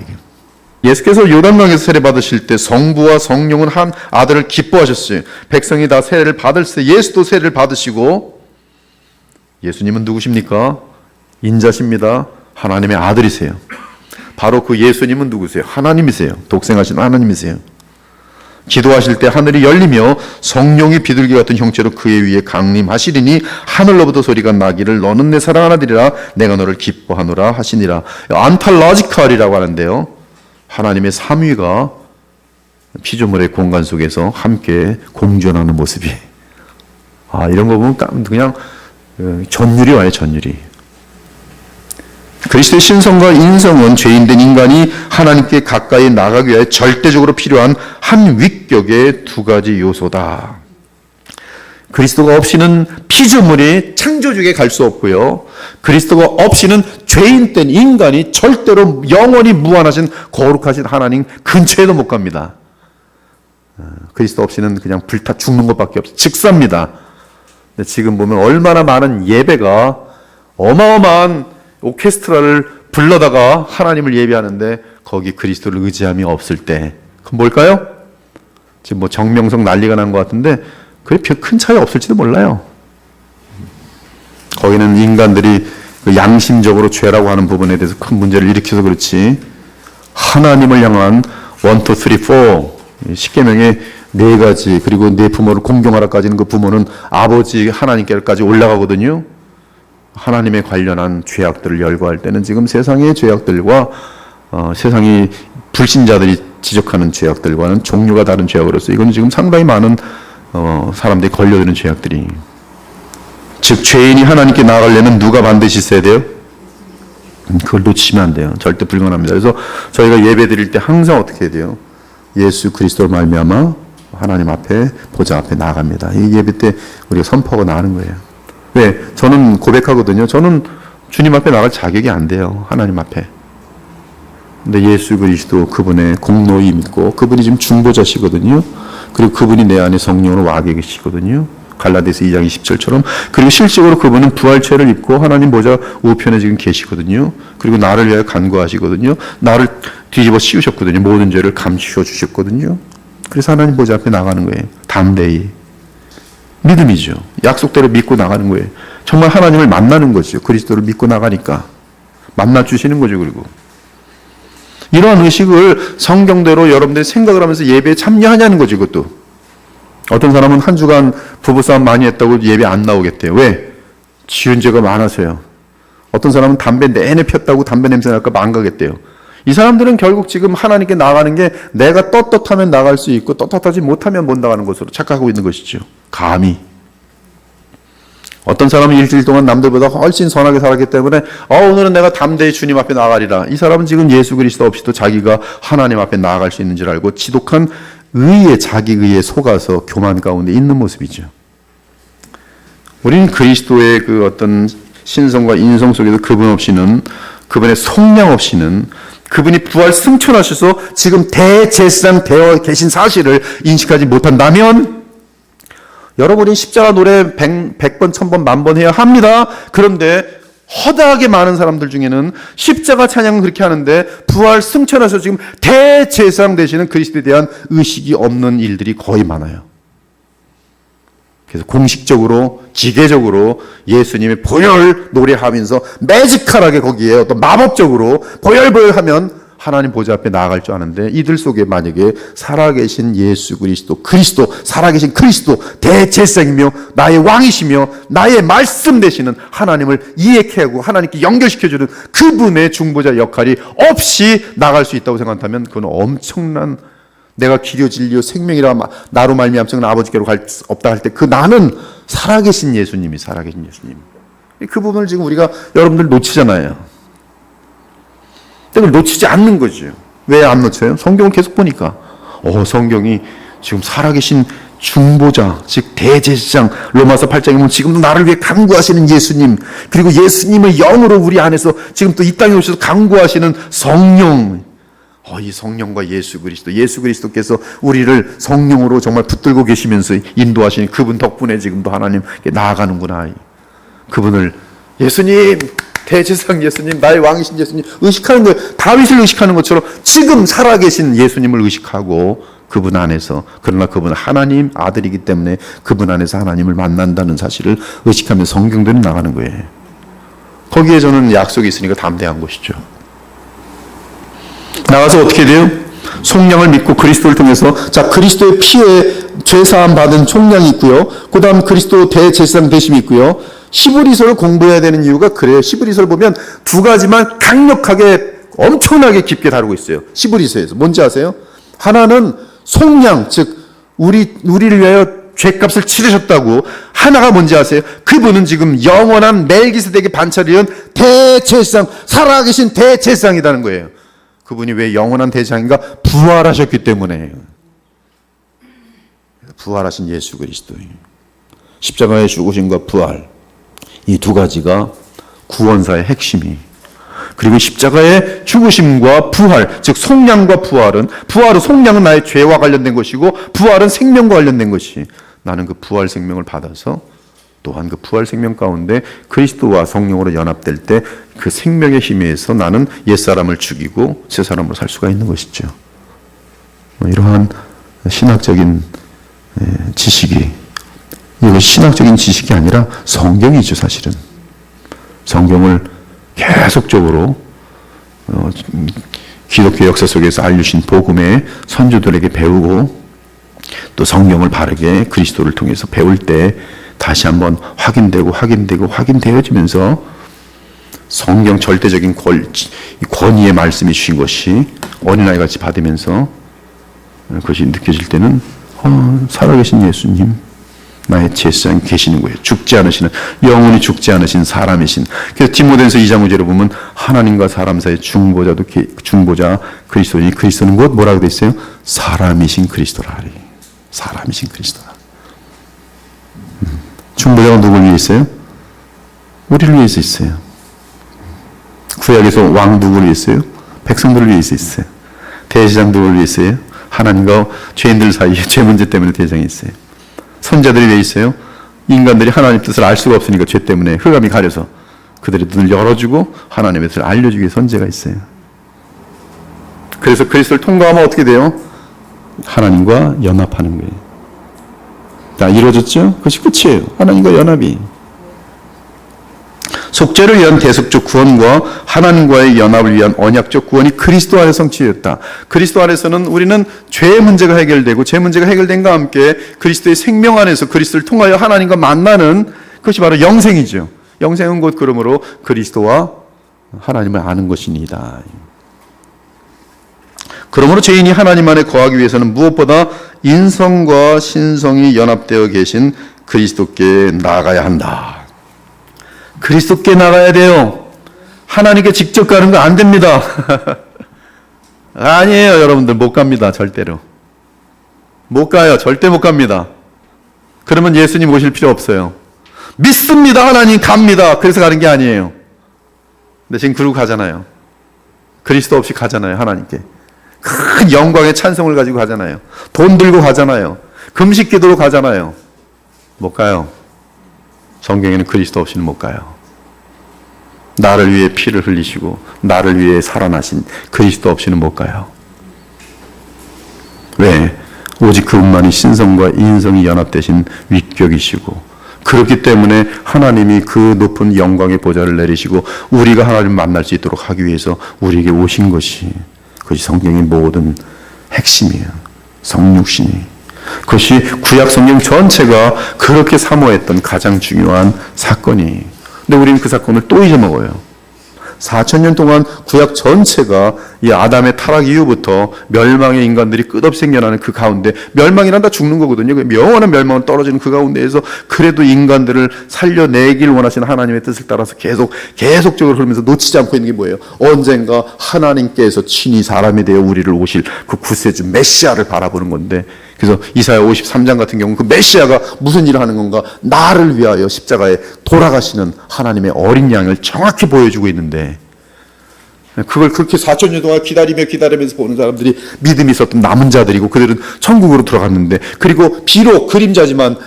예수께서 요단강에서 세례 받으실 때 성부와 성령은 한 아들을 기뻐하셨어요. 백성이 다 세례를 받을 때 예수도 세례를 받으시고, 예수님은 누구십니까? 인자십니다. 하나님의 아들이세요. 바로 그 예수님은 누구세요? 하나님이세요. 독생하신 하나님이세요. 기도하실 때 하늘이 열리며 성령이 비둘기 같은 형체로 그의 위에 강림하시리니 하늘로부터 소리가 나기를 너는 내 사랑하는 아들이라 내가 너를 기뻐하노라 하시니라. 안탈러지컬이라고 하는데요, 하나님의 삼위가 피조물의 공간 속에서 함께 공존하는 모습이, 이런 거 보면 그냥 전율이 와요, 전율이. 그리스도의 신성과 인성은 죄인된 인간이 하나님께 가까이 나가기 위해 절대적으로 필요한 한 위격의 두 가지 요소다. 그리스도가 없이는 피조물이 창조주에게 갈 수 없고요. 그리스도가 없이는 죄인된 인간이 절대로 영원히 무한하신 거룩하신 하나님 근처에도 못 갑니다. 그리스도 없이는 그냥 불타 죽는 것밖에 없어요. 직사입니다. 근데 지금 보면 얼마나 많은 예배가 어마어마한 오케스트라를 불러다가 하나님을 예배하는데 거기 그리스도를 의지함이 없을 때 그건 뭘까요? 지금 뭐 정명석 난리가 난 것 같은데 그게 별 큰 차이 없을지도 몰라요. 거기는 인간들이 그 양심적으로 죄라고 하는 부분에 대해서 큰 문제를 일으켜서 그렇지 하나님을 향한 1, 2, 3, 4 십계명의 4가지 그리고 내 부모를 공경하라까지는 그 부모는 아버지 하나님께까지 올라가거든요. 하나님에 관련한 죄악들을 열거할 때는 지금 세상의 죄악들과 세상이 불신자들이 지적하는 죄악들과는 종류가 다른 죄악으로서 이건 지금 상당히 많은 사람들이 걸려드는 죄악들이 즉 죄인이 하나님께 나아가려면 누가 반드시 있어야 돼요? 그걸 놓치면 안 돼요. 절대 불가능합니다. 그래서 저희가 예배 드릴 때 항상 어떻게 해야 돼요? 예수 그리스도로 말미암아 하나님 앞에 보좌 앞에 나아갑니다. 이 예배 때 우리가 선포하고 나가는 거예요. 왜? 저는 고백하거든요. 저는 주님 앞에 나갈 자격이 안 돼요. 하나님 앞에. 근데 예수 그리스도 그분의 공로이 믿고 그분이 지금 중보자시거든요. 그리고 그분이 내 안에 성령으로 와 계시거든요. 갈라디아서 2장 20절처럼. 그리고 실적으로 그분은 부활체를 입고 하나님 보좌 우편에 지금 계시거든요. 그리고 나를 위하여 간구하시거든요. 나를 뒤집어 씌우셨거든요. 모든 죄를 감추어 주셨거든요. 그래서 하나님 보좌 앞에 나가는 거예요. 담대히. 믿음이죠. 약속대로 믿고 나가는 거예요. 정말 하나님을 만나는 거죠. 그리스도를 믿고 나가니까. 만나 주시는 거죠. 그리고. 이러한 의식을 성경대로 여러분들이 생각을 하면서 예배에 참여하냐는 거죠. 이것도. 어떤 사람은 한 주간 부부싸움 많이 했다고 예배 안 나오겠대요. 왜? 지은 죄가 많아서요. 어떤 사람은 담배 내내 폈다고 담배 냄새 날까 봐 안 가겠대요. 이 사람들은 결국 지금 하나님께 나가는 게 내가 떳떳하면 나갈 수 있고 떳떳하지 못하면 못 나가는 것으로 착각하고 있는 것이죠. 감히. 어떤 사람은 일주일 동안 남들보다 훨씬 선하게 살았기 때문에 오늘은 내가 담대히 주님 앞에 나가리라. 이 사람은 지금 예수 그리스도 없이도 자기가 하나님 앞에 나아갈 수 있는 줄 알고 지독한 의에 자기 의에 속아서 교만 가운데 있는 모습이죠. 우리는 그리스도의 그 어떤 신성과 인성 속에서 그분 없이는 그분의 속량 없이는 그분이 부활 승천하셔서 지금 대제사장 되어 계신 사실을 인식하지 못한다면 여러분이 십자가 노래 100번, 1000번, 10,000번 해야 합니다. 그런데 허다하게 많은 사람들 중에는 십자가 찬양을 그렇게 하는데 부활 승천하셔서 지금 대제사장 되시는 그리스도에 대한 의식이 없는 일들이 거의 많아요. 그래서 공식적으로 기계적으로 예수님의 보혈 노래하면서 매지컬하게 거기에 어떤 마법적으로 보혈하면 하나님 보좌 앞에 나아갈 줄 아는데 이들 속에 만약에 살아계신 예수 그리스도 살아계신 그리스도 대제사장이며 나의 왕이시며 나의 말씀 되시는 하나님을 이해케 하고 하나님께 연결시켜주는 그분의 중보자 역할이 없이 나갈 수 있다고 생각한다면 그건 엄청난 내가 길이요 진리요 생명이라 나로 말미암아 아버지께로 갈 수 없다 할 때 그 나는 살아계신 예수님 그 부분을 지금 우리가 여러분들 놓치잖아요. 그걸 놓치지 않는 거죠. 왜 안 놓쳐요? 성경을 계속 보니까 성경이 지금 살아계신 중보자 즉 대제사장 로마서 8장에 보면 지금도 나를 위해 간구하시는 예수님 그리고 예수님의 영으로 우리 안에서 지금 또 이 땅에 오셔서 간구하시는 성령 이 성령과 예수 그리스도께서 우리를 성령으로 정말 붙들고 계시면서 인도하시는 그분 덕분에 지금도 하나님께 나아가는구나. 그분을 예수님 대제사장 예수님 나의 왕이신 예수님 의식하는 거예요. 다윗을 의식하는 것처럼 지금 살아계신 예수님을 의식하고 그분 안에서 그러나 그분은 하나님 아들이기 때문에 그분 안에서 하나님을 만난다는 사실을 의식하면서 성경대로 나가는 거예요. 거기에 저는 약속이 있으니까 담대한 것이죠. 나가서 어떻게 돼요? 속량을 믿고 그리스도를 통해서 그리스도의 피에 죄사함 받은 속량이 있고요. 그 다음 그리스도 대제사장 되심이 있고요. 히브리서를 공부해야 되는 이유가 그래요. 히브리서를 보면 두 가지만 강력하게 엄청나게 깊게 다루고 있어요. 히브리서에서. 뭔지 아세요? 하나는 속량, 즉 우리를 위하여 죄값을 치르셨다고. 하나가 뭔지 아세요? 그분은 지금 영원한 멜기세덱의 반차를 이은 대제사장, 살아계신 대제사장이라는 거예요. 그분이 왜 영원한 대제사장인가? 부활하셨기 때문에. 부활하신 예수 그리스도, 십자가의 죽으심과 부활, 이 두 가지가 구원사의 핵심이. 그리고 십자가의 죽으심과 부활, 즉 속량과 부활은, 속량은 나의 죄와 관련된 것이고 부활은 생명과 관련된 것이, 나는 그 부활 생명을 받아서 또한 그 부활 생명 가운데 그리스도와 성령으로 연합될 때 그 생명의 힘에 의해서 나는 옛사람을 죽이고 새 사람으로 살 수가 있는 것이죠. 이러한 신학적인 지식이, 이것이 신학적인 지식이 아니라 성경이죠. 사실은 성경을 계속적으로 기독교 역사 속에서 알려주신 복음의 선조들에게 배우고 또 성경을 바르게 그리스도를 통해서 배울 때 다시 한번 확인되어지면서 성경 절대적인 권위의 말씀이 주신 것이 어린아이같이 받으면서 그것이 느껴질 때는 살아계신 예수님, 나의 제사장이 계시는 거예요. 죽지 않으시는, 영원히 죽지 않으신 사람이신. 그래서 디모데전서 2장 5절에 보면 하나님과 사람 사이의 중보자 그리스도니, 그리스도는 곧 뭐라고 되어 있어요? 사람이신 그리스도라 하리. 사람이신 그리스도라. 중보자가 누굴 위해 있어요? 우리를 위해서 있어요. 구약에서 왕 누구를 위해 있어요? 백성들을 위해 있어요. 대제사장 누구를 위해 있어요? 하나님과 죄인들 사이에 죄 문제 때문에 대제사장이 있어요. 선자들이 왜 있어요? 인간들이 하나님 뜻을 알 수가 없으니까 죄 때문에 흑암이 가려서 그들의 눈을 열어주고 하나님의 뜻을 알려주기 위해 선제가 있어요. 그래서 그리스도를 통과하면 어떻게 돼요? 하나님과 연합하는 거예요. 다 이루어졌죠? 그것이 끝이에요. 하나님과 연합이. 속죄를 위한 대속적 구원과 하나님과의 연합을 위한 언약적 구원이 그리스도 안에 성취되었다. 그리스도 안에서는 우리는 죄의 문제가 해결되고, 죄 문제가 해결된과 함께 그리스도의 생명 안에서 그리스도를 통하여 하나님과 만나는 것이 바로 영생이죠. 영생은 곧 그러므로 그리스도와 하나님을 아는 것이니이다. 그러므로 죄인이 하나님 안에 거하기 위해서는 무엇보다 인성과 신성이 연합되어 계신 그리스도께 나아가야 한다. 그리스도께 나가야 돼요. 하나님께 직접 가는 거 안 됩니다. 아니에요, 여러분들. 못 갑니다. 절대로. 못 가요. 절대 못 갑니다. 그러면 예수님 오실 필요 없어요. 믿습니다. 하나님 갑니다. 그래서 가는 게 아니에요. 근데 지금 그러고 가잖아요. 그리스도 없이 가잖아요. 하나님께. 큰 영광의 찬송을 가지고 가잖아요. 돈 들고 가잖아요. 금식 기도로 가잖아요. 못 가요. 성경에는 그리스도 없이는 못 가요. 나를 위해 피를 흘리시고 나를 위해 살아나신 그리스도 없이는 못 가요. 왜? 오직 그분만이 신성과 인성이 연합되신 위격이시고, 그렇기 때문에 하나님이 그 높은 영광의 보좌를 내리시고 우리가 하나님을 만날 수 있도록 하기 위해서 우리에게 오신 것이, 그것이 성경의 모든 핵심이에요. 성육신이. 그것이 구약 성경 전체가 그렇게 사모했던 가장 중요한 사건이. 근데 우리는 그 사건을 또 잊어먹어요. 4,000년 동안 구약 전체가 이 아담의 타락 이후부터 멸망의 인간들이 끝없이 생겨나는 그 가운데, 멸망이란 다 죽는 거거든요. 영원한 멸망은 떨어지는 그 가운데에서 그래도 인간들을 살려내길 원하시는 하나님의 뜻을 따라서 계속적으로 흐르면서 놓치지 않고 있는 게 뭐예요? 언젠가 하나님께서 친히 사람이 되어 우리를 오실 그 구세주 메시아를 바라보는 건데, 그래서 이사야 53장 같은 경우는 그 메시아가 무슨 일을 하는 건가? 나를 위하여 십자가에 돌아가시는 하나님의 어린 양을 정확히 보여주고 있는데, 그걸 그렇게 4,000년 동안 기다리면서 보는 사람들이 믿음이 있었던 남은 자들이고, 그들은 천국으로 들어갔는데, 그리고 비록 그림자지만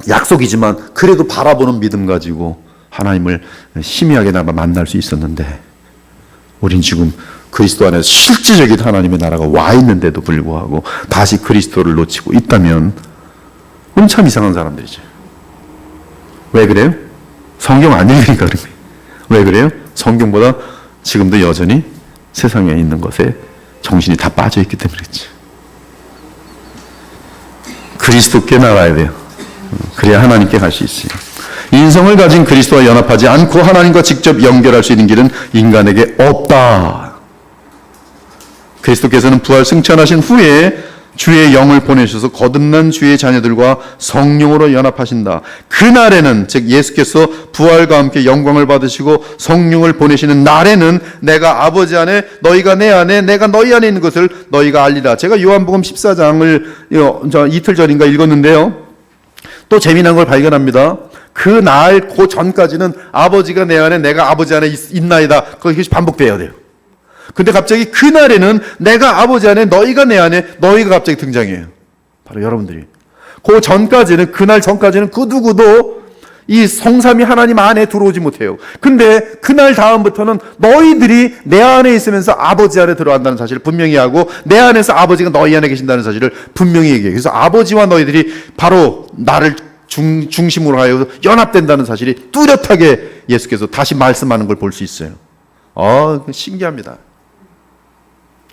약속이지만 그래도 바라보는 믿음 가지고 하나님을 희미하게 만날 수 있었는데, 우린 지금 그리스도 안에서 실질적인 하나님의 나라가 와 있는데도 불구하고 다시 그리스도를 놓치고 있다면 우린 참 이상한 사람들이죠. 왜 그래요? 성경 안 읽으니까 그런 거예요. 왜 그래요? 성경보다 지금도 여전히 세상에 있는 것에 정신이 다 빠져 있기 때문에 그렇죠. 그리스도께 나가야 돼요. 그래야 하나님께 갈 수 있어요. 인성을 가진 그리스도와 연합하지 않고 하나님과 직접 연결할 수 있는 길은 인간에게 없다. 그리스도께서는 부활 승천하신 후에 주의 영을 보내셔서 거듭난 주의 자녀들과 성령으로 연합하신다. 그날에는, 즉 예수께서 부활과 함께 영광을 받으시고 성령을 보내시는 날에는 내가 아버지 안에, 너희가 내 안에, 내가 너희 안에 있는 것을 너희가 알리라. 제가 요한복음 14장을 이틀 전인가 읽었는데요, 또 재미난 걸 발견합니다. 그날, 그 전까지는 아버지가 내 안에, 내가 아버지 안에 있나이다. 그것이 반복돼야 돼요. 근데 갑자기 그날에는 내가 아버지 안에, 너희가 내 안에, 너희가 갑자기 등장해요. 바로 여러분들이. 그 전까지는, 그날 전까지는 그 누구도 이 성삼위 하나님 안에 들어오지 못해요. 근데 그날 다음부터는 너희들이 내 안에 있으면서 아버지 안에 들어간다는 사실을 분명히 하고, 내 안에서 아버지가 너희 안에 계신다는 사실을 분명히 얘기해요. 그래서 아버지와 너희들이 바로 나를 중심으로 하여 연합된다는 사실이 뚜렷하게 예수께서 다시 말씀하는 걸 볼 수 있어요. 신기합니다.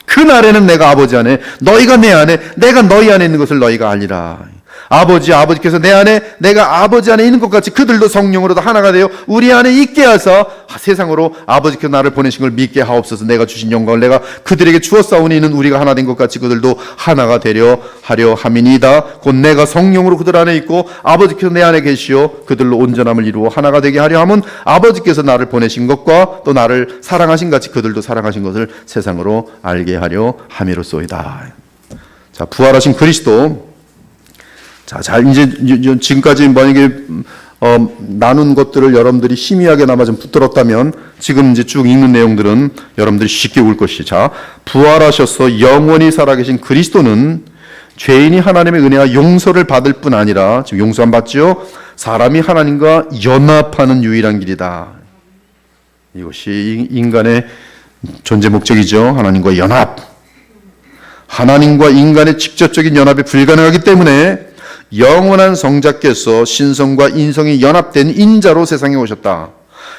그날에는 내가 아버지 안에, 너희가 내 안에, 내가 너희 안에 있는 것을 너희가 알리라. 아버지께서 내 안에, 내가 아버지 안에 있는 것 같이 그들도 성령으로도 하나가 되어 우리 안에 있게 하사 세상으로 아버지께서 나를 보내신 걸 믿게 하옵소서. 내가 주신 영광을 내가 그들에게 주었사오니 이는 우리가 하나 된 것 같이 그들도 하나가 되려 하려 함이니이다. 곧 내가 성령으로 그들 안에 있고 아버지께서 내 안에 계시오 그들로 온전함을 이루어 하나가 되게 하려 함은 아버지께서 나를 보내신 것과 또 나를 사랑하신 같이 그들도 사랑하신 것을 세상으로 알게 하려 함이로소이다. 자, 부활하신 그리스도. 자, 이제 지금까지 만약에 나눈 것들을 여러분들이 희미하게나마 좀 붙들었다면 지금 이제 쭉 읽는 내용들은 여러분들이 쉽게 올 것이. 자, 부활하셔서 영원히 살아계신 그리스도는 죄인이 하나님의 은혜와 용서를 받을 뿐 아니라, 지금 용서 안 받죠? 사람이 하나님과 연합하는 유일한 길이다. 이것이 인간의 존재 목적이죠. 하나님과 연합. 하나님과 인간의 직접적인 연합이 불가능하기 때문에 영원한 성자께서 신성과 인성이 연합된 인자로 세상에 오셨다.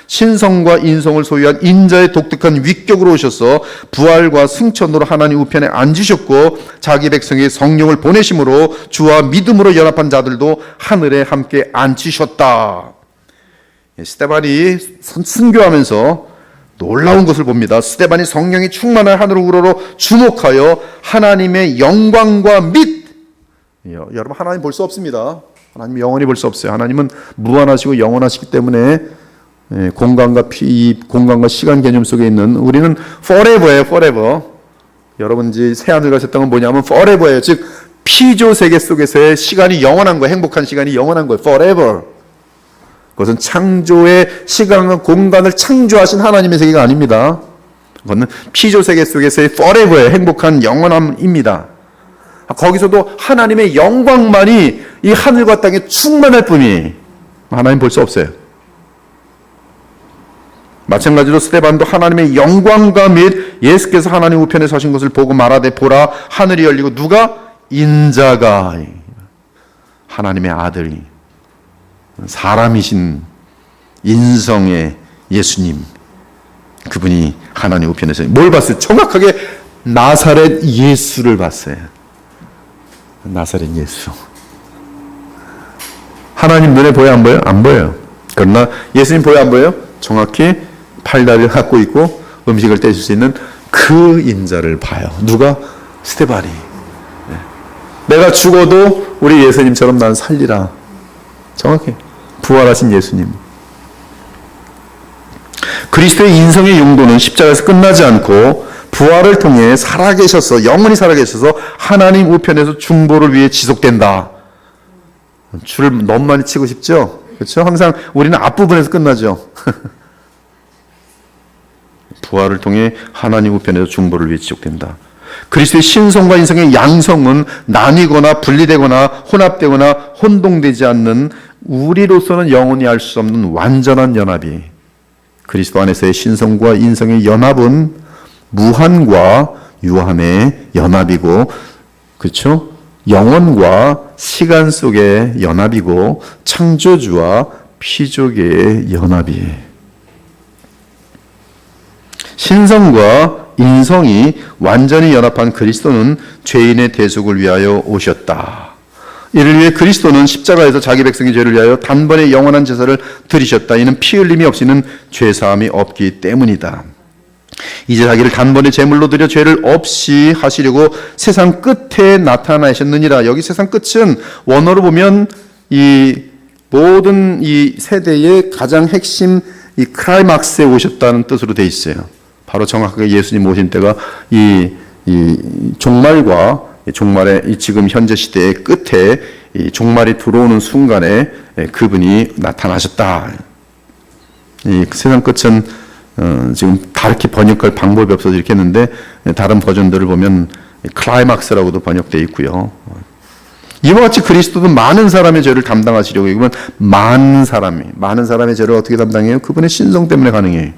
신성과 인성을 소유한 인자의 독특한 위격으로 오셔서 부활과 승천으로 하나님 우편에 앉으셨고 자기 백성에게 성령을 보내심으로 주와 믿음으로 연합한 자들도 하늘에 함께 앉히셨다. 스데반이 순교하면서 놀라운 것을 봅니다. 스데반이 성령이 충만한 하늘 우러러 주목하여 하나님의 영광과 및, 여러분, 하나님 볼 수 없습니다. 하나님 영원히 볼 수 없어요. 하나님은 무한하시고 영원하시기 때문에 공간과 시간 개념 속에 있는, 우리는 forever예요. forever. 여러분 이제 새하늘 가셨던 건 뭐냐면 forever예요. 즉 피조 세계 속에서의 시간이 영원한 거예요. 행복한 시간이 영원한 거예요. forever. 그것은 창조의 시간과 공간을 창조하신 하나님의 세계가 아닙니다. 그것은 피조 세계 속에서의 forever의 행복한 영원함입니다. 거기서도 하나님의 영광만이 이 하늘과 땅에 충만할 뿐이 하나님 볼 수 없어요. 마찬가지로 스데반도 하나님의 영광과 및 예수께서 하나님 우편에 서신 것을 보고 말하되 보라 하늘이 열리고 누가? 인자가, 하나님의 아들이, 사람이신 인성의 예수님, 그분이 하나님 우편에서 뭘 봤어요? 정확하게 나사렛 예수를 봤어요. 나사렛 예수. 하나님 눈에 보여 안 보여? 안 보여요. 그러나 예수님 보여 안 보여요? 정확히 팔다리를 갖고 있고 음식을 떼줄 수 있는 그 인자를 봐요. 누가? 스데반이. 내가 죽어도 우리 예수님처럼 난 살리라. 정확히 부활하신 예수님. 그리스도의 인성의 용도는 십자가에서 끝나지 않고 부활을 통해 살아계셔서, 영원히 살아계셔서 하나님 우편에서 중보를 위해 지속된다. 줄을 너무 많이 치고 싶죠? 그렇죠? 항상 우리는 앞부분에서 끝나죠. 부활을 통해 하나님 우편에서 중보를 위해 지속된다. 그리스도의 신성과 인성의 양성은 나뉘거나 분리되거나 혼합되거나 혼동되지 않는, 우리로서는 영원히 알 수 없는 완전한 연합이, 그리스도 안에서의 신성과 인성의 연합은 무한과 유한의 연합이고, 그렇죠? 영원과 시간 속의 연합이고, 창조주와 피조계의 연합이에요. 신성과 인성이 완전히 연합한 그리스도는 죄인의 대속을 위하여 오셨다. 이를 위해 그리스도는 십자가에서 자기 백성의 죄를 위하여 단번에 영원한 제사를 드리셨다. 이는 피 흘림이 없이는 죄사함이 없기 때문이다. 이제 자기를 단번에 제물로 드려 죄를 없이 하시려고 세상 끝에 나타나셨느니라. 여기 세상 끝은 원어로 보면 이 모든 이 세대의 가장 핵심 이 클라이막스에 오셨다는 뜻으로 돼 있어요. 바로 정확하게 예수님 오신 때가 이 종말과 종말의 이 지금 현재 시대의 끝에 이 종말이 들어오는 순간에 그분이 나타나셨다. 이 세상 끝은 지금 다르게 번역할 방법이 없어서 이렇게 했는데 다른 버전들을 보면 클라이막스라고도 번역되어 있고요. 이와 같이 그리스도도 많은 사람의 죄를 담당하시려고 이건 많은 사람의 죄를 어떻게 담당해요? 그분의 신성 때문에 가능해요.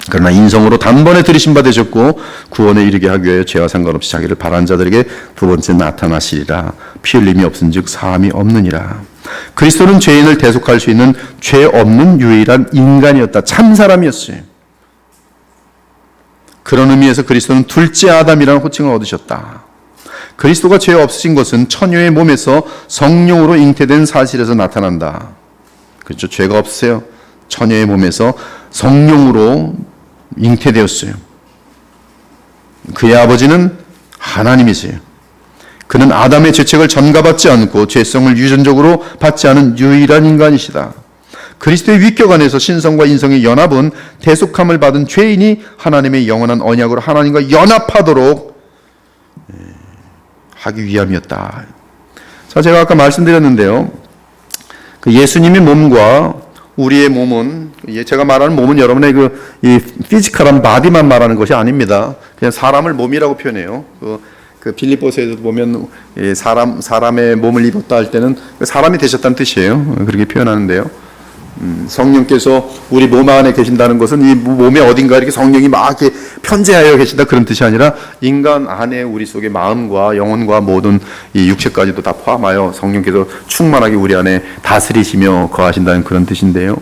그러나 인성으로 단번에 들이신 바 되셨고 구원에 이르게 하기 위하여 죄와 상관없이 자기를 바란 자들에게 두 번째 나타나시리라. 피 흘림이 없은즉 사함이 없느니라. 그리스도는 죄인을 대속할 수 있는 죄 없는 유일한 인간이었다. 참 사람이었어요. 그런 의미에서 그리스도는 둘째 아담이라는 호칭을 얻으셨다. 그리스도가 죄 없으신 것은 처녀의 몸에서 성령으로 잉태된 사실에서 나타난다. 그렇죠? 죄가 없으세요. 처녀의 몸에서 성령으로 잉태되었어요. 그의 아버지는 하나님이세요. 그는 아담의 죄책을 전가받지 않고 죄성을 유전적으로 받지 않은 유일한 인간이시다. 그리스도의 위격 안에서 신성과 인성의 연합은 대속함을 받은 죄인이 하나님의 영원한 언약으로 하나님과 연합하도록 하기 위함이었다. 자, 제가 아까 말씀드렸는데요. 그 예수님의 몸과 우리의 몸은, 제가 말하는 몸은 여러분의 이 피지컬한 바디만 말하는 것이 아닙니다. 그냥 사람을 몸이라고 표현해요. 그 빌립보서에도 보면 사람의 몸을 입었다 할 때는 사람이 되셨다는 뜻이에요. 그렇게 표현하는데요. 성령께서 우리 몸 안에 계신다는 것은 이 몸의 어딘가 이렇게 성령이 막 이렇게 편재하여 계신다 그런 뜻이 아니라 인간 안에 우리 속의 마음과 영혼과 모든 이 육체까지도 다 포함하여 성령께서 충만하게 우리 안에 다스리시며 거하신다는 그런 뜻인데요.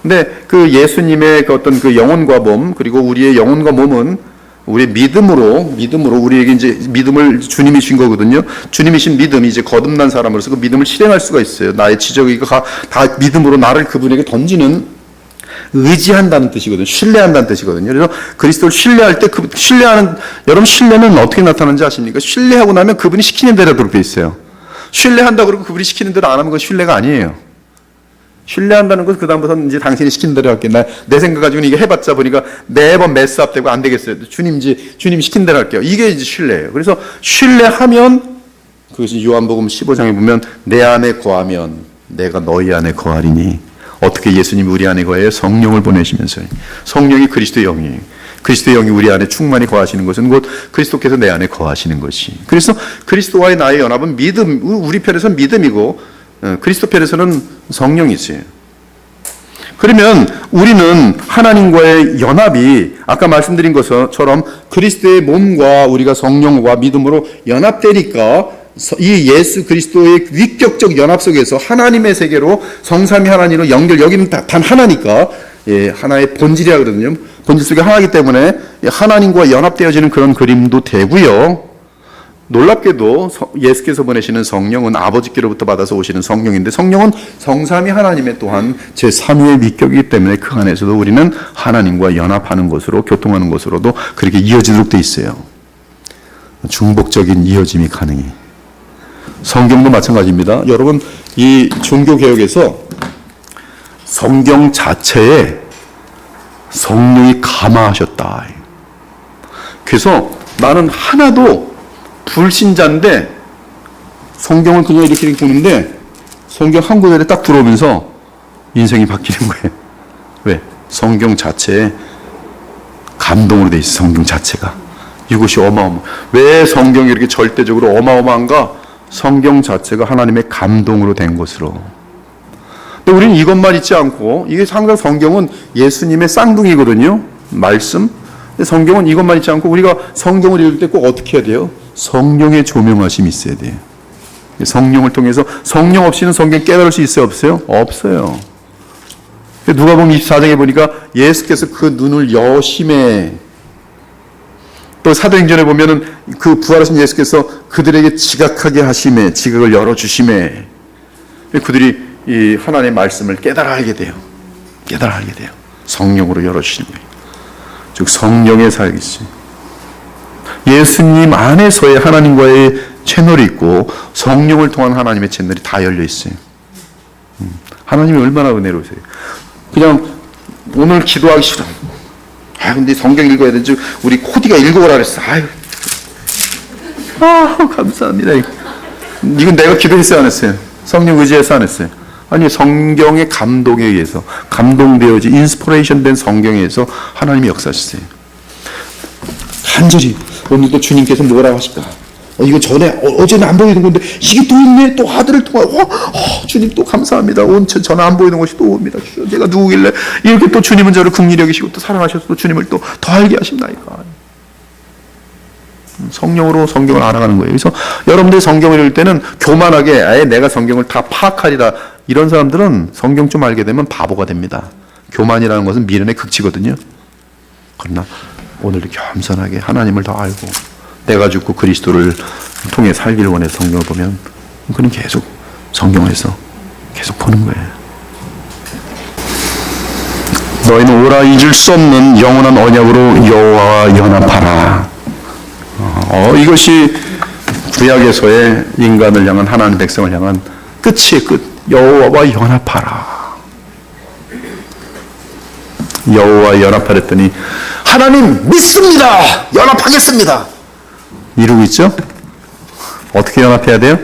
근데 그 예수님의 그 어떤 그 영혼과 몸 그리고 우리의 영혼과 몸은 우리의 믿음으로 우리에게 이제 믿음을 주님이 준 거거든요. 주님이신 믿음이 이제 거듭난 사람으로서 그 믿음을 실행할 수가 있어요. 나의 지적이가 다 믿음으로 나를 그분에게 던지는 의지한다는 뜻이거든요. 신뢰한다는 뜻이거든요. 그래서 그리스도를 신뢰할 때 여러분 신뢰는 어떻게 나타나는지 아십니까? 신뢰하고 나면 그분이 시키는 대로 그렇게 돼 있어요. 신뢰한다 그러고 그분이 시키는 대로 안 하면 그건 신뢰가 아니에요. 신뢰한다는 것은 그다음부터는 이제 당신이 시키는 대로 할게. 내 생각 가지고는 이게 해봤자 보니까 매번 메스업되고 안 되겠어요. 주님 시키는 대로 할게요. 이게 이제 신뢰예요. 그래서 신뢰하면 그것이 요한복음 15장에 보면 내 안에 거하면 내가 너희 안에 거하리니 어떻게 예수님이 우리 안에 거해요? 성령을 보내시면서요. 성령이 그리스도의 영이에요. 그리스도의 영이 우리 안에 충만히 거하시는 것은 곧 그리스도께서 내 안에 거하시는 것이. 그래서 그리스도와의 나의 연합은 믿음, 우리 편에서는 믿음이고 그리스도 편에서는 성령이세요. 그러면 우리는 하나님과의 연합이 아까 말씀드린 것처럼 그리스도의 몸과 우리가 성령과 믿음으로 연합되니까 이 예수 그리스도의 위격적 연합 속에서 하나님의 세계로 성삼위 하나님으로 여기는 단 하나니까 하나의 본질이라 그러거든요. 본질 속에 하나이기 때문에 하나님과 연합되어지는 그런 그림도 되고요. 놀랍게도 예수께서 보내시는 성령은 아버지께로부터 받아서 오시는 성령인데 성령은 성삼위 하나님의 또한 제3위의 위격이기 때문에 그 안에서도 우리는 하나님과 연합하는 것으로 교통하는 것으로도 그렇게 이어지도록 돼 있어요. 중복적인 이어짐이 가능해. 성경도 마찬가지입니다. 여러분 이 종교개혁에서 성경 자체에 성령이 감화하셨다. 그래서 나는 하나도 불신자인데 성경을 그냥 이렇게 보는데 성경 한 구절에 딱 들어오면서 인생이 바뀌는 거예요. 왜? 성경 자체에 감동으로 돼 있어. 성경 자체가. 이것이 어마어마. 왜 성경이 이렇게 절대적으로 어마어마한가? 성경 자체가 하나님의 감동으로 된 것으로. 근데 우리는 이것만 있지 않고 이게 항상 성경은 예수님의 쌍둥이거든요. 말씀. 근데 성경은 이것만 있지 않고 우리가 성경을 읽을 때 꼭 어떻게 해야 돼요? 성령의 조명하심이 있어야 돼요. 성령을 통해서 성령 없이는 성경 깨달을 수 있어요? 없어요? 없어요. 누가복음 24장에 보니까 예수께서 그 눈을 여심해. 또 사도행전에 보면은 그 부활하신 예수께서 그들에게 지각하게 하심에, 지각을 열어주심에 그들이 이 하나님의 말씀을 깨달아 알게 돼요. 깨달아 알게 돼요. 성령으로 열어주시는 거예요. 즉 성령의 살기시. 예수님 안에서의 하나님과의 채널이 있고 성령을 통한 하나님의 채널이 다 열려 있어요. 하나님이 얼마나 은혜로우세요. 그냥 오늘 기도하기 싫어. 근데 성경 읽어야 되지. 우리 코디가 읽어오라 그랬어. 감사합니다. 이건 내가 기도했어요, 안 했어요? 성령 의지해서 안 했어요? 아니, 성경의 감동에 의해서, 감동되어지 인스피레이션 된 성경에 의해서 하나님이 역사하셨어요. 간절히 오늘도 주님께서 뭐라고 하실까? 이거 전에 어제는 안 보이는 건데 이게 또 있네. 또 아들을 통해 주님 또 감사합니다. 전에 안 보이는 것이 또 옵니다. 제가 누구길래 이렇게 또 주님은 저를 긍휼히 여기시고 또 사랑하셔서 또 주님을 또 더 알게 하신다니까. 성령으로 성경을 알아가는 거예요. 그래서 여러분들이 성경을 읽을 때는 교만하게 아예 내가 성경을 다 파악하리라 이런 사람들은 성경 좀 알게 되면 바보가 됩니다. 교만이라는 것은 미련의 극치거든요. 그러나 오늘도 겸손하게 하나님을 더 알고 내가 죽고 그리스도를 통해 살기를 원해서 성경을 보면 그는 계속 성경에서 계속 보는 거예요. 너희는 오라 잊을 수 없는 영원한 언약으로 여호와와 연합하라. 이것이 구약에서의 인간을 향한 하나님 백성을 향한 끝이에요. 끝. 여호와와 연합하라. 여호와와 연합하랬더니 하나님 믿습니다. 연합하겠습니다. 이루고 있죠? 어떻게 연합해야 돼요?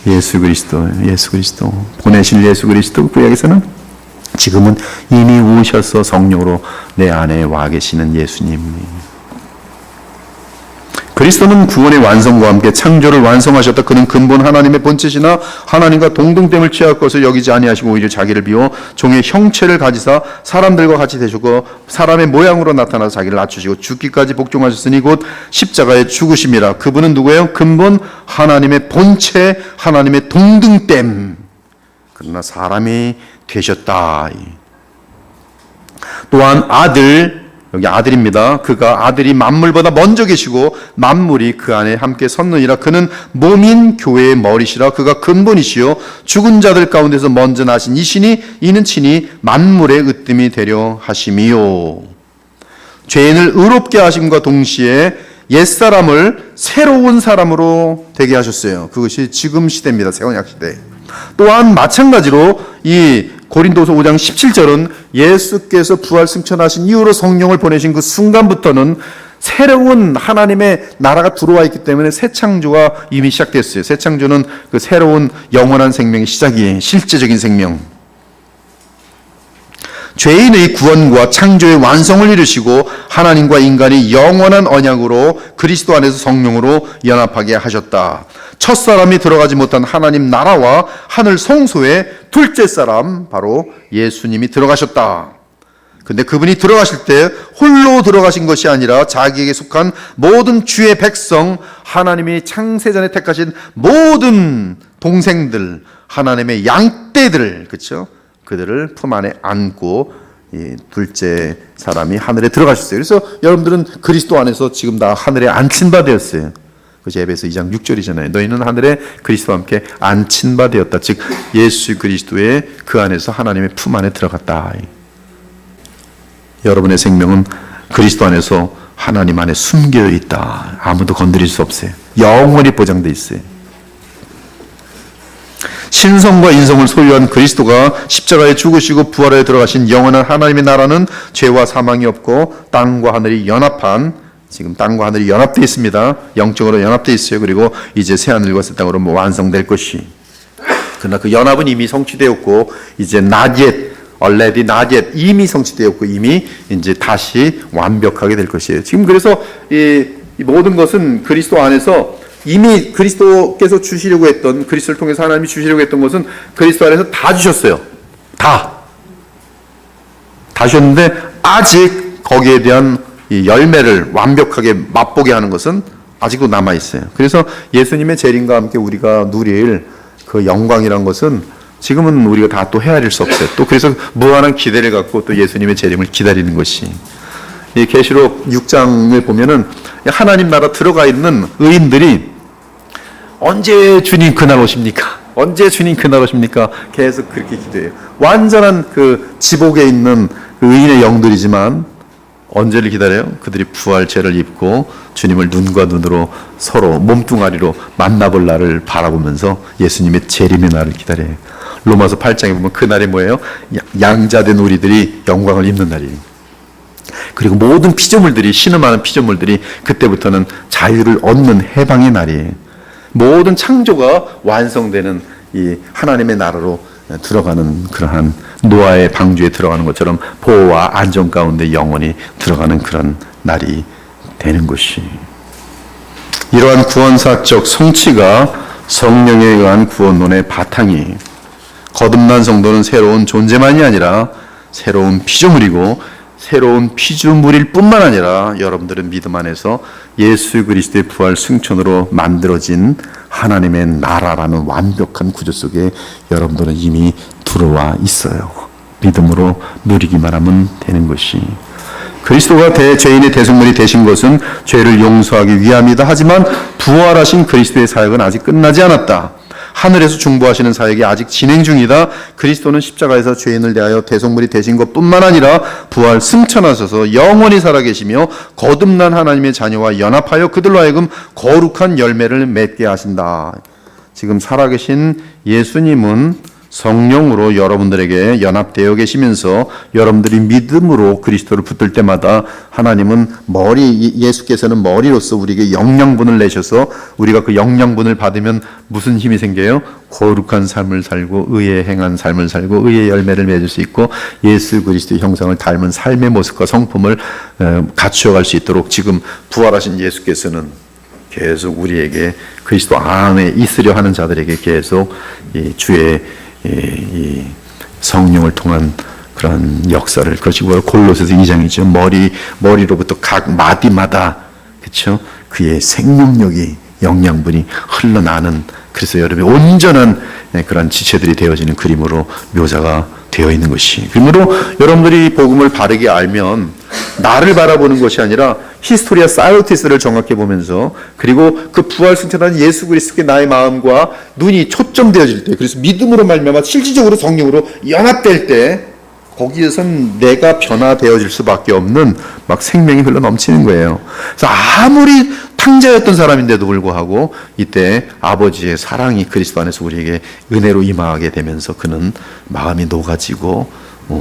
예수 그리스도 보내신 예수 그리스도. 구약에서는 지금은 이미 오셔서 성령으로 내 안에 와 계시는 예수님. 그리스도는 구원의 완성과 함께 창조를 완성하셨다. 그는 근본 하나님의 본체시나 하나님과 동등됨을 취할 것을 여기지 아니하시고 오히려 자기를 비워 종의 형체를 가지사 사람들과 같이 되시고 사람의 모양으로 나타나서 자기를 낮추시고 죽기까지 복종하셨으니 곧 십자가에 죽으심이라. 그분은 누구예요? 근본 하나님의 본체, 하나님의 동등됨. 그러나 사람이 되셨다. 또한 아들, 여기 아들입니다. 그가 아들이 만물보다 먼저 계시고 만물이 그 안에 함께 섰느니라. 그는 몸인 교회의 머리시라. 그가 근본이시요 죽은 자들 가운데서 먼저 나신 이시니 이는 친히 만물의 으뜸이 되려 하심이요. 죄인을 의롭게 하심과 동시에 옛사람을 새로운 사람으로 되게 하셨어요. 그것이 지금 시대입니다. 새 언약 시대. 또한 마찬가지로 이 고린도서 5장 17절은 예수께서 부활 승천하신 이후로 성령을 보내신 그 순간부터는 새로운 하나님의 나라가 들어와 있기 때문에 새 창조가 이미 시작됐어요. 새 창조는 그 새로운 영원한 생명의 시작이에요. 실제적인 생명. 죄인의 구원과 창조의 완성을 이루시고 하나님과 인간이 영원한 언약으로 그리스도 안에서 성령으로 연합하게 하셨다. 첫사람이 들어가지 못한 하나님 나라와 하늘 성소의 둘째 사람 바로 예수님이 들어가셨다. 근데 그분이 들어가실 때 홀로 들어가신 것이 아니라 자기에게 속한 모든 주의 백성, 하나님이 창세전에 택하신 모든 동생들, 하나님의 양떼들, 그렇죠? 그들을 품 안에 안고 이 둘째 사람이 하늘에 들어가셨어요. 그래서 여러분들은 그리스도 안에서 지금 다 하늘에 안친 바 되었어요. 그것이 에베소 2장 6절이잖아요. 너희는 하늘에 그리스도와 함께 안친 바 되었다. 즉 예수 그리스도의 그 안에서 하나님의 품 안에 들어갔다. 여러분의 생명은 그리스도 안에서 하나님 안에 숨겨 있다. 아무도 건드릴 수 없어요. 영원히 보장되어 있어요. 신성과 인성을 소유한 그리스도가 십자가에 죽으시고 부활에 들어가신 영원한 하나님의 나라는 죄와 사망이 없고 땅과 하늘이 연합한, 지금 땅과 하늘이 연합되어 있습니다. 영적으로 연합되어 있어요. 그리고 이제 새하늘과 새 땅으로 완성될 것이. 그러나 그 연합은 이미 성취되었고 이제 not yet, already not yet, 이미 성취되었고 이미 이제 다시 완벽하게 될 것이에요. 지금 그래서 이 모든 것은 그리스도 안에서 이미 그리스도께서 주시려고 했던, 그리스도를 통해서 하나님이 주시려고 했던 것은 그리스도 안에서 다 주셨어요. 다 주셨는데 아직 거기에 대한 이 열매를 완벽하게 맛보게 하는 것은 아직도 남아있어요. 그래서 예수님의 재림과 함께 우리가 누릴 그 영광이란 것은 지금은 우리가 다 또 헤아릴 수 없어요. 또 그래서 무한한 기대를 갖고 또 예수님의 재림을 기다리는 것이, 이 계시록 6장을 보면은 하나님 나라 들어가 있는 의인들이 언제 주님 그날 오십니까? 언제 주님 그날 오십니까? 계속 그렇게 기도해요. 완전한 그 지복에 있는 그 의인의 영들이지만 언제를 기다려요? 그들이 부활체를 입고 주님을 눈과 눈으로 서로 몸뚱아리로 만나볼 날을 바라보면서 예수님의 재림의 날을 기다려요. 로마서 8장에 보면 그 날이 뭐예요? 양자된 우리들이 영광을 입는 날이에요. 그리고 모든 피조물들이, 신음하는 피조물들이 그때부터는 자유를 얻는 해방의 날이에요. 모든 창조가 완성되는 이 하나님의 나라로 들어가는 그러한 노아의 방주에 들어가는 것처럼 보호와 안전 가운데 영원히 들어가는 그런 날이 되는 것이, 이러한 구원사적 성취가 성령에 의한 구원론의 바탕이, 거듭난 성도는 새로운 존재만이 아니라 새로운 피조물이고, 새로운 피조물일 뿐만 아니라 여러분들은 믿음 안에서 예수 그리스도의 부활 승천으로 만들어진 하나님의 나라라는 완벽한 구조 속에 여러분들은 이미 들어와 있어요. 믿음으로 누리기만 하면 되는 것이, 그리스도가 죄인의 대속물이 되신 것은 죄를 용서하기 위함이다. 하지만 부활하신 그리스도의 사역은 아직 끝나지 않았다. 하늘에서 중보하시는 사역이 아직 진행 중이다. 그리스도는 십자가에서 죄인을 대하여 대속물이 되신 것뿐만 아니라 부활 승천하셔서 영원히 살아계시며 거듭난 하나님의 자녀와 연합하여 그들로 하여금 거룩한 열매를 맺게 하신다. 지금 살아계신 예수님은 성령으로 여러분들에게 연합되어 계시면서 여러분들이 믿음으로 그리스도를 붙들 때마다 하나님은 예수께서는 머리로서 우리에게 영양분을 내셔서 우리가 그 영양분을 받으면 무슨 힘이 생겨요? 거룩한 삶을 살고 의에 행한 삶을 살고 의의 열매를 맺을 수 있고 예수 그리스도의 형상을 닮은 삶의 모습과 성품을 갖추어갈 수 있도록 지금 부활하신 예수께서는 계속 우리에게 그리스도 안에 있으려 하는 자들에게 계속 주의 이 성령을 통한 그런 역사를, 그것이 골로새서 2장이죠. 머리로부터 각 마디마다, 그렇죠? 그의 생명력이, 영양분이 흘러나는, 그래서 여러분의 온전한 그런 지체들이 되어지는 그림으로 묘사가 되어 있는 것이, 그러므로 여러분들이 복음을 바르게 알면 나를 바라보는 것이 아니라 히스토리아 사이오티스를 정확히 보면서, 그리고 그 부활 승천한 예수 그리스도께 나의 마음과 눈이 초점되어질 때, 그래서 믿음으로 말미암아 실질적으로 성령으로 연합될 때 거기에선 내가 변화되어질 수밖에 없는 막 생명이 흘러 넘치는 거예요. 그래서 아무리 탕자였던 사람인데도 불구하고 이때 아버지의 사랑이 그리스도 안에서 우리에게 은혜로 임하게 되면서 그는 마음이 녹아지고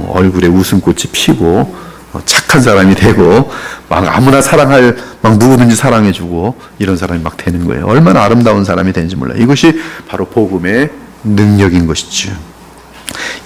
얼굴에 웃음꽃이 피고 착한 사람이 되고 막 아무나 사랑할, 막 누구든지 사랑해주고 이런 사람이 막 되는 거예요. 얼마나 아름다운 사람이 되는지 몰라요. 이것이 바로 복음의 능력인 것이죠.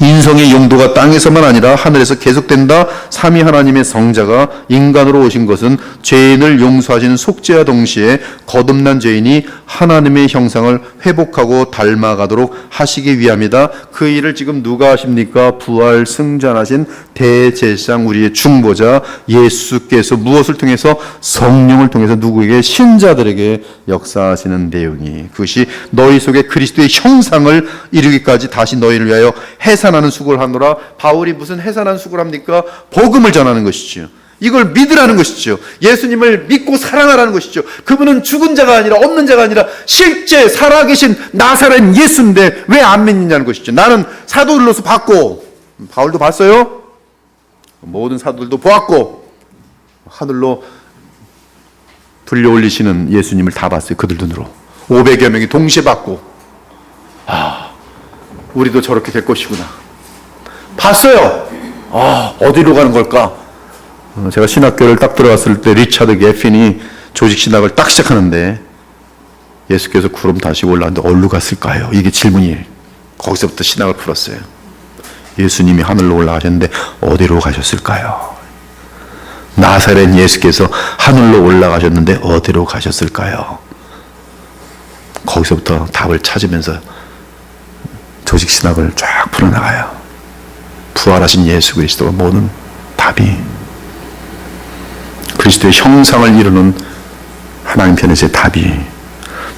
인성의 용도가 땅에서만 아니라 하늘에서 계속된다. 삼위 하나님의 성자가 인간으로 오신 것은 죄인을 용서하시는 속죄와 동시에 거듭난 죄인이 하나님의 형상을 회복하고 닮아가도록 하시기 위함이다. 그 일을 지금 누가 하십니까? 부활 승전하신 대제사장, 우리의 중보자 예수께서 무엇을 통해서? 성령을 통해서 누구에게? 신자들에게 역사하시는 내용이, 그것이 너희 속에 그리스도의 형상을 이루기까지 다시 너희를 위하여 해산하는 수고를 하노라. 바울이 무슨 해산하는 수고를 합니까? 복음을 전하는 것이죠. 이걸 믿으라는 것이죠. 예수님을 믿고 사랑하라는 것이죠. 그분은 죽은 자가 아니라, 없는 자가 아니라 실제 살아계신 나사렛 예수인데 왜 안 믿느냐는 것이죠. 나는 사도들로서 봤고, 바울도 봤어요. 모든 사도들도 보았고, 하늘로 들려 올리시는 예수님을 다 봤어요. 그들 눈으로 500여 명이 동시에 봤고, 우리도 저렇게 될 것이구나 봤어요. 어디로 가는 걸까? 제가 신학교를 딱 들어갔을 때 리차드 게핀이 조직 신학을 딱 시작하는데 예수께서 구름 다시 올라왔는데 어디로 갔을까요? 이게 질문이에요. 거기서부터 신학을 풀었어요. 예수님이 하늘로 올라가셨는데 어디로 가셨을까요? 나사렛 예수께서 하늘로 올라가셨는데 어디로 가셨을까요? 거기서부터 답을 찾으면서 조직 신학을 쫙 풀어나가요. 부활하신 예수 그리스도가 모든 답이, 그리스도의 형상을 이루는 하나님 편에서의 답이,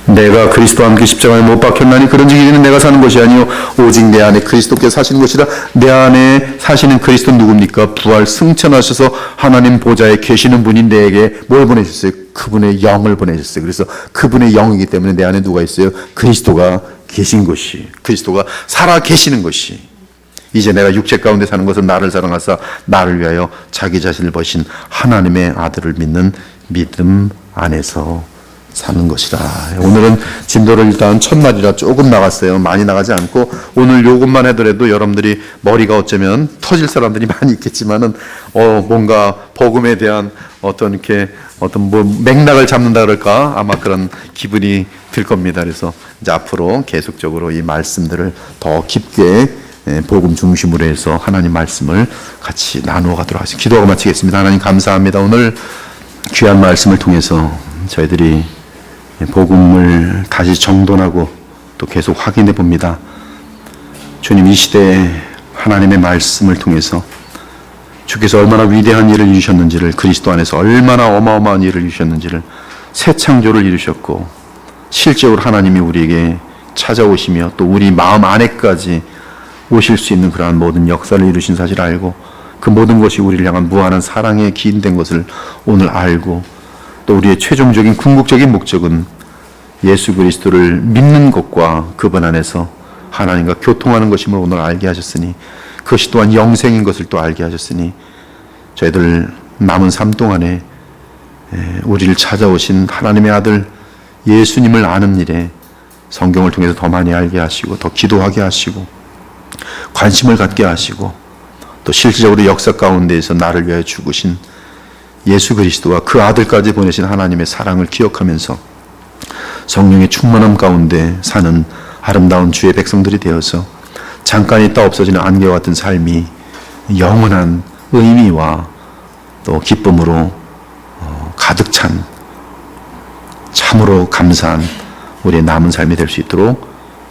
내가 그리스도와 함께 십자가에 못 박혔나니 그런즉 이제는 내가 사는 것이 아니요 오직 내 안에 그리스도께서 사시는 것이라. 내 안에 사시는 그리스도는 누굽니까? 부활 승천하셔서 하나님 보좌에 계시는 분이 내게 뭘 보내셨어요? 그분의 영을 보내셨어요. 그래서 그분의 영이기 때문에 내 안에 누가 있어요? 그리스도가 계신 것이, 그리스도가 살아 계시는 것이, 이제 내가 육체 가운데 사는 것은 나를 사랑하사 나를 위하여 자기 자신을 버신 하나님의 아들을 믿는 믿음 안에서 사는 것이라. 오늘은 진도를 일단 첫날이라 조금 나갔어요. 많이 나가지 않고 오늘 요것만 하더라도 여러분들이 머리가 어쩌면 터질 사람들이 많이 있겠지만은 뭔가 복음에 대한 어떤 이렇게 어떤 뭐 맥락을 잡는다 그럴까 아마 그런 기분이 들 겁니다. 그래서 이제 앞으로 계속적으로 이 말씀들을 더 깊게 복음 중심으로 해서 하나님 말씀을 같이 나누어 가도록 하겠습니다. 기도하고 마치겠습니다. 하나님 감사합니다. 오늘 귀한 말씀을 통해서 저희들이 복음을 다시 정돈하고 또 계속 확인해 봅니다. 주님, 이 시대에 하나님의 말씀을 통해서 주께서 얼마나 위대한 일을 이루셨는지를, 그리스도 안에서 얼마나 어마어마한 일을 이루셨는지를, 새 창조를 이루셨고 실제로 하나님이 우리에게 찾아오시며 또 우리 마음 안에까지 오실 수 있는 그러한 모든 역사를 이루신 사실을 알고 그 모든 것이 우리를 향한 무한한 사랑에 기인된 것을 오늘 알고 또 우리의 최종적인 궁극적인 목적은 예수 그리스도를 믿는 것과 그분 안에서 하나님과 교통하는 것임을 오늘 알게 하셨으니 그것이 또한 영생인 것을 또 알게 하셨으니 저희들 남은 삶 동안에 우리를 찾아오신 하나님의 아들 예수님을 아는 일에 성경을 통해서 더 많이 알게 하시고 더 기도하게 하시고 관심을 갖게 하시고 또 실질적으로 역사 가운데에서 나를 위하여 죽으신 예수 그리스도와 그 아들까지 보내신 하나님의 사랑을 기억하면서 성령의 충만함 가운데 사는 아름다운 주의 백성들이 되어서 잠깐 있다 없어지는 안개와 같은 삶이 영원한 의미와 또 기쁨으로 가득 찬 참으로 감사한 우리의 남은 삶이 될 수 있도록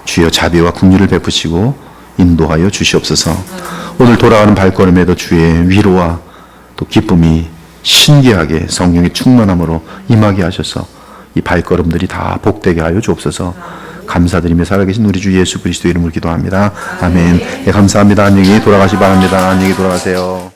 주여 자비와 긍휼을 베푸시고 인도하여 주시옵소서. 오늘 돌아가는 발걸음에도 주의 위로와 또 기쁨이 신기하게 성령의 충만함으로 임하게 하셔서 이 발걸음들이 다 복되게 하여 주옵소서. 감사드리며 살아계신 우리 주 예수 그리스도 이름으로 기도합니다. 아멘. 예, 감사합니다. 안녕히 돌아가시 바랍니다. 안녕히 돌아가세요.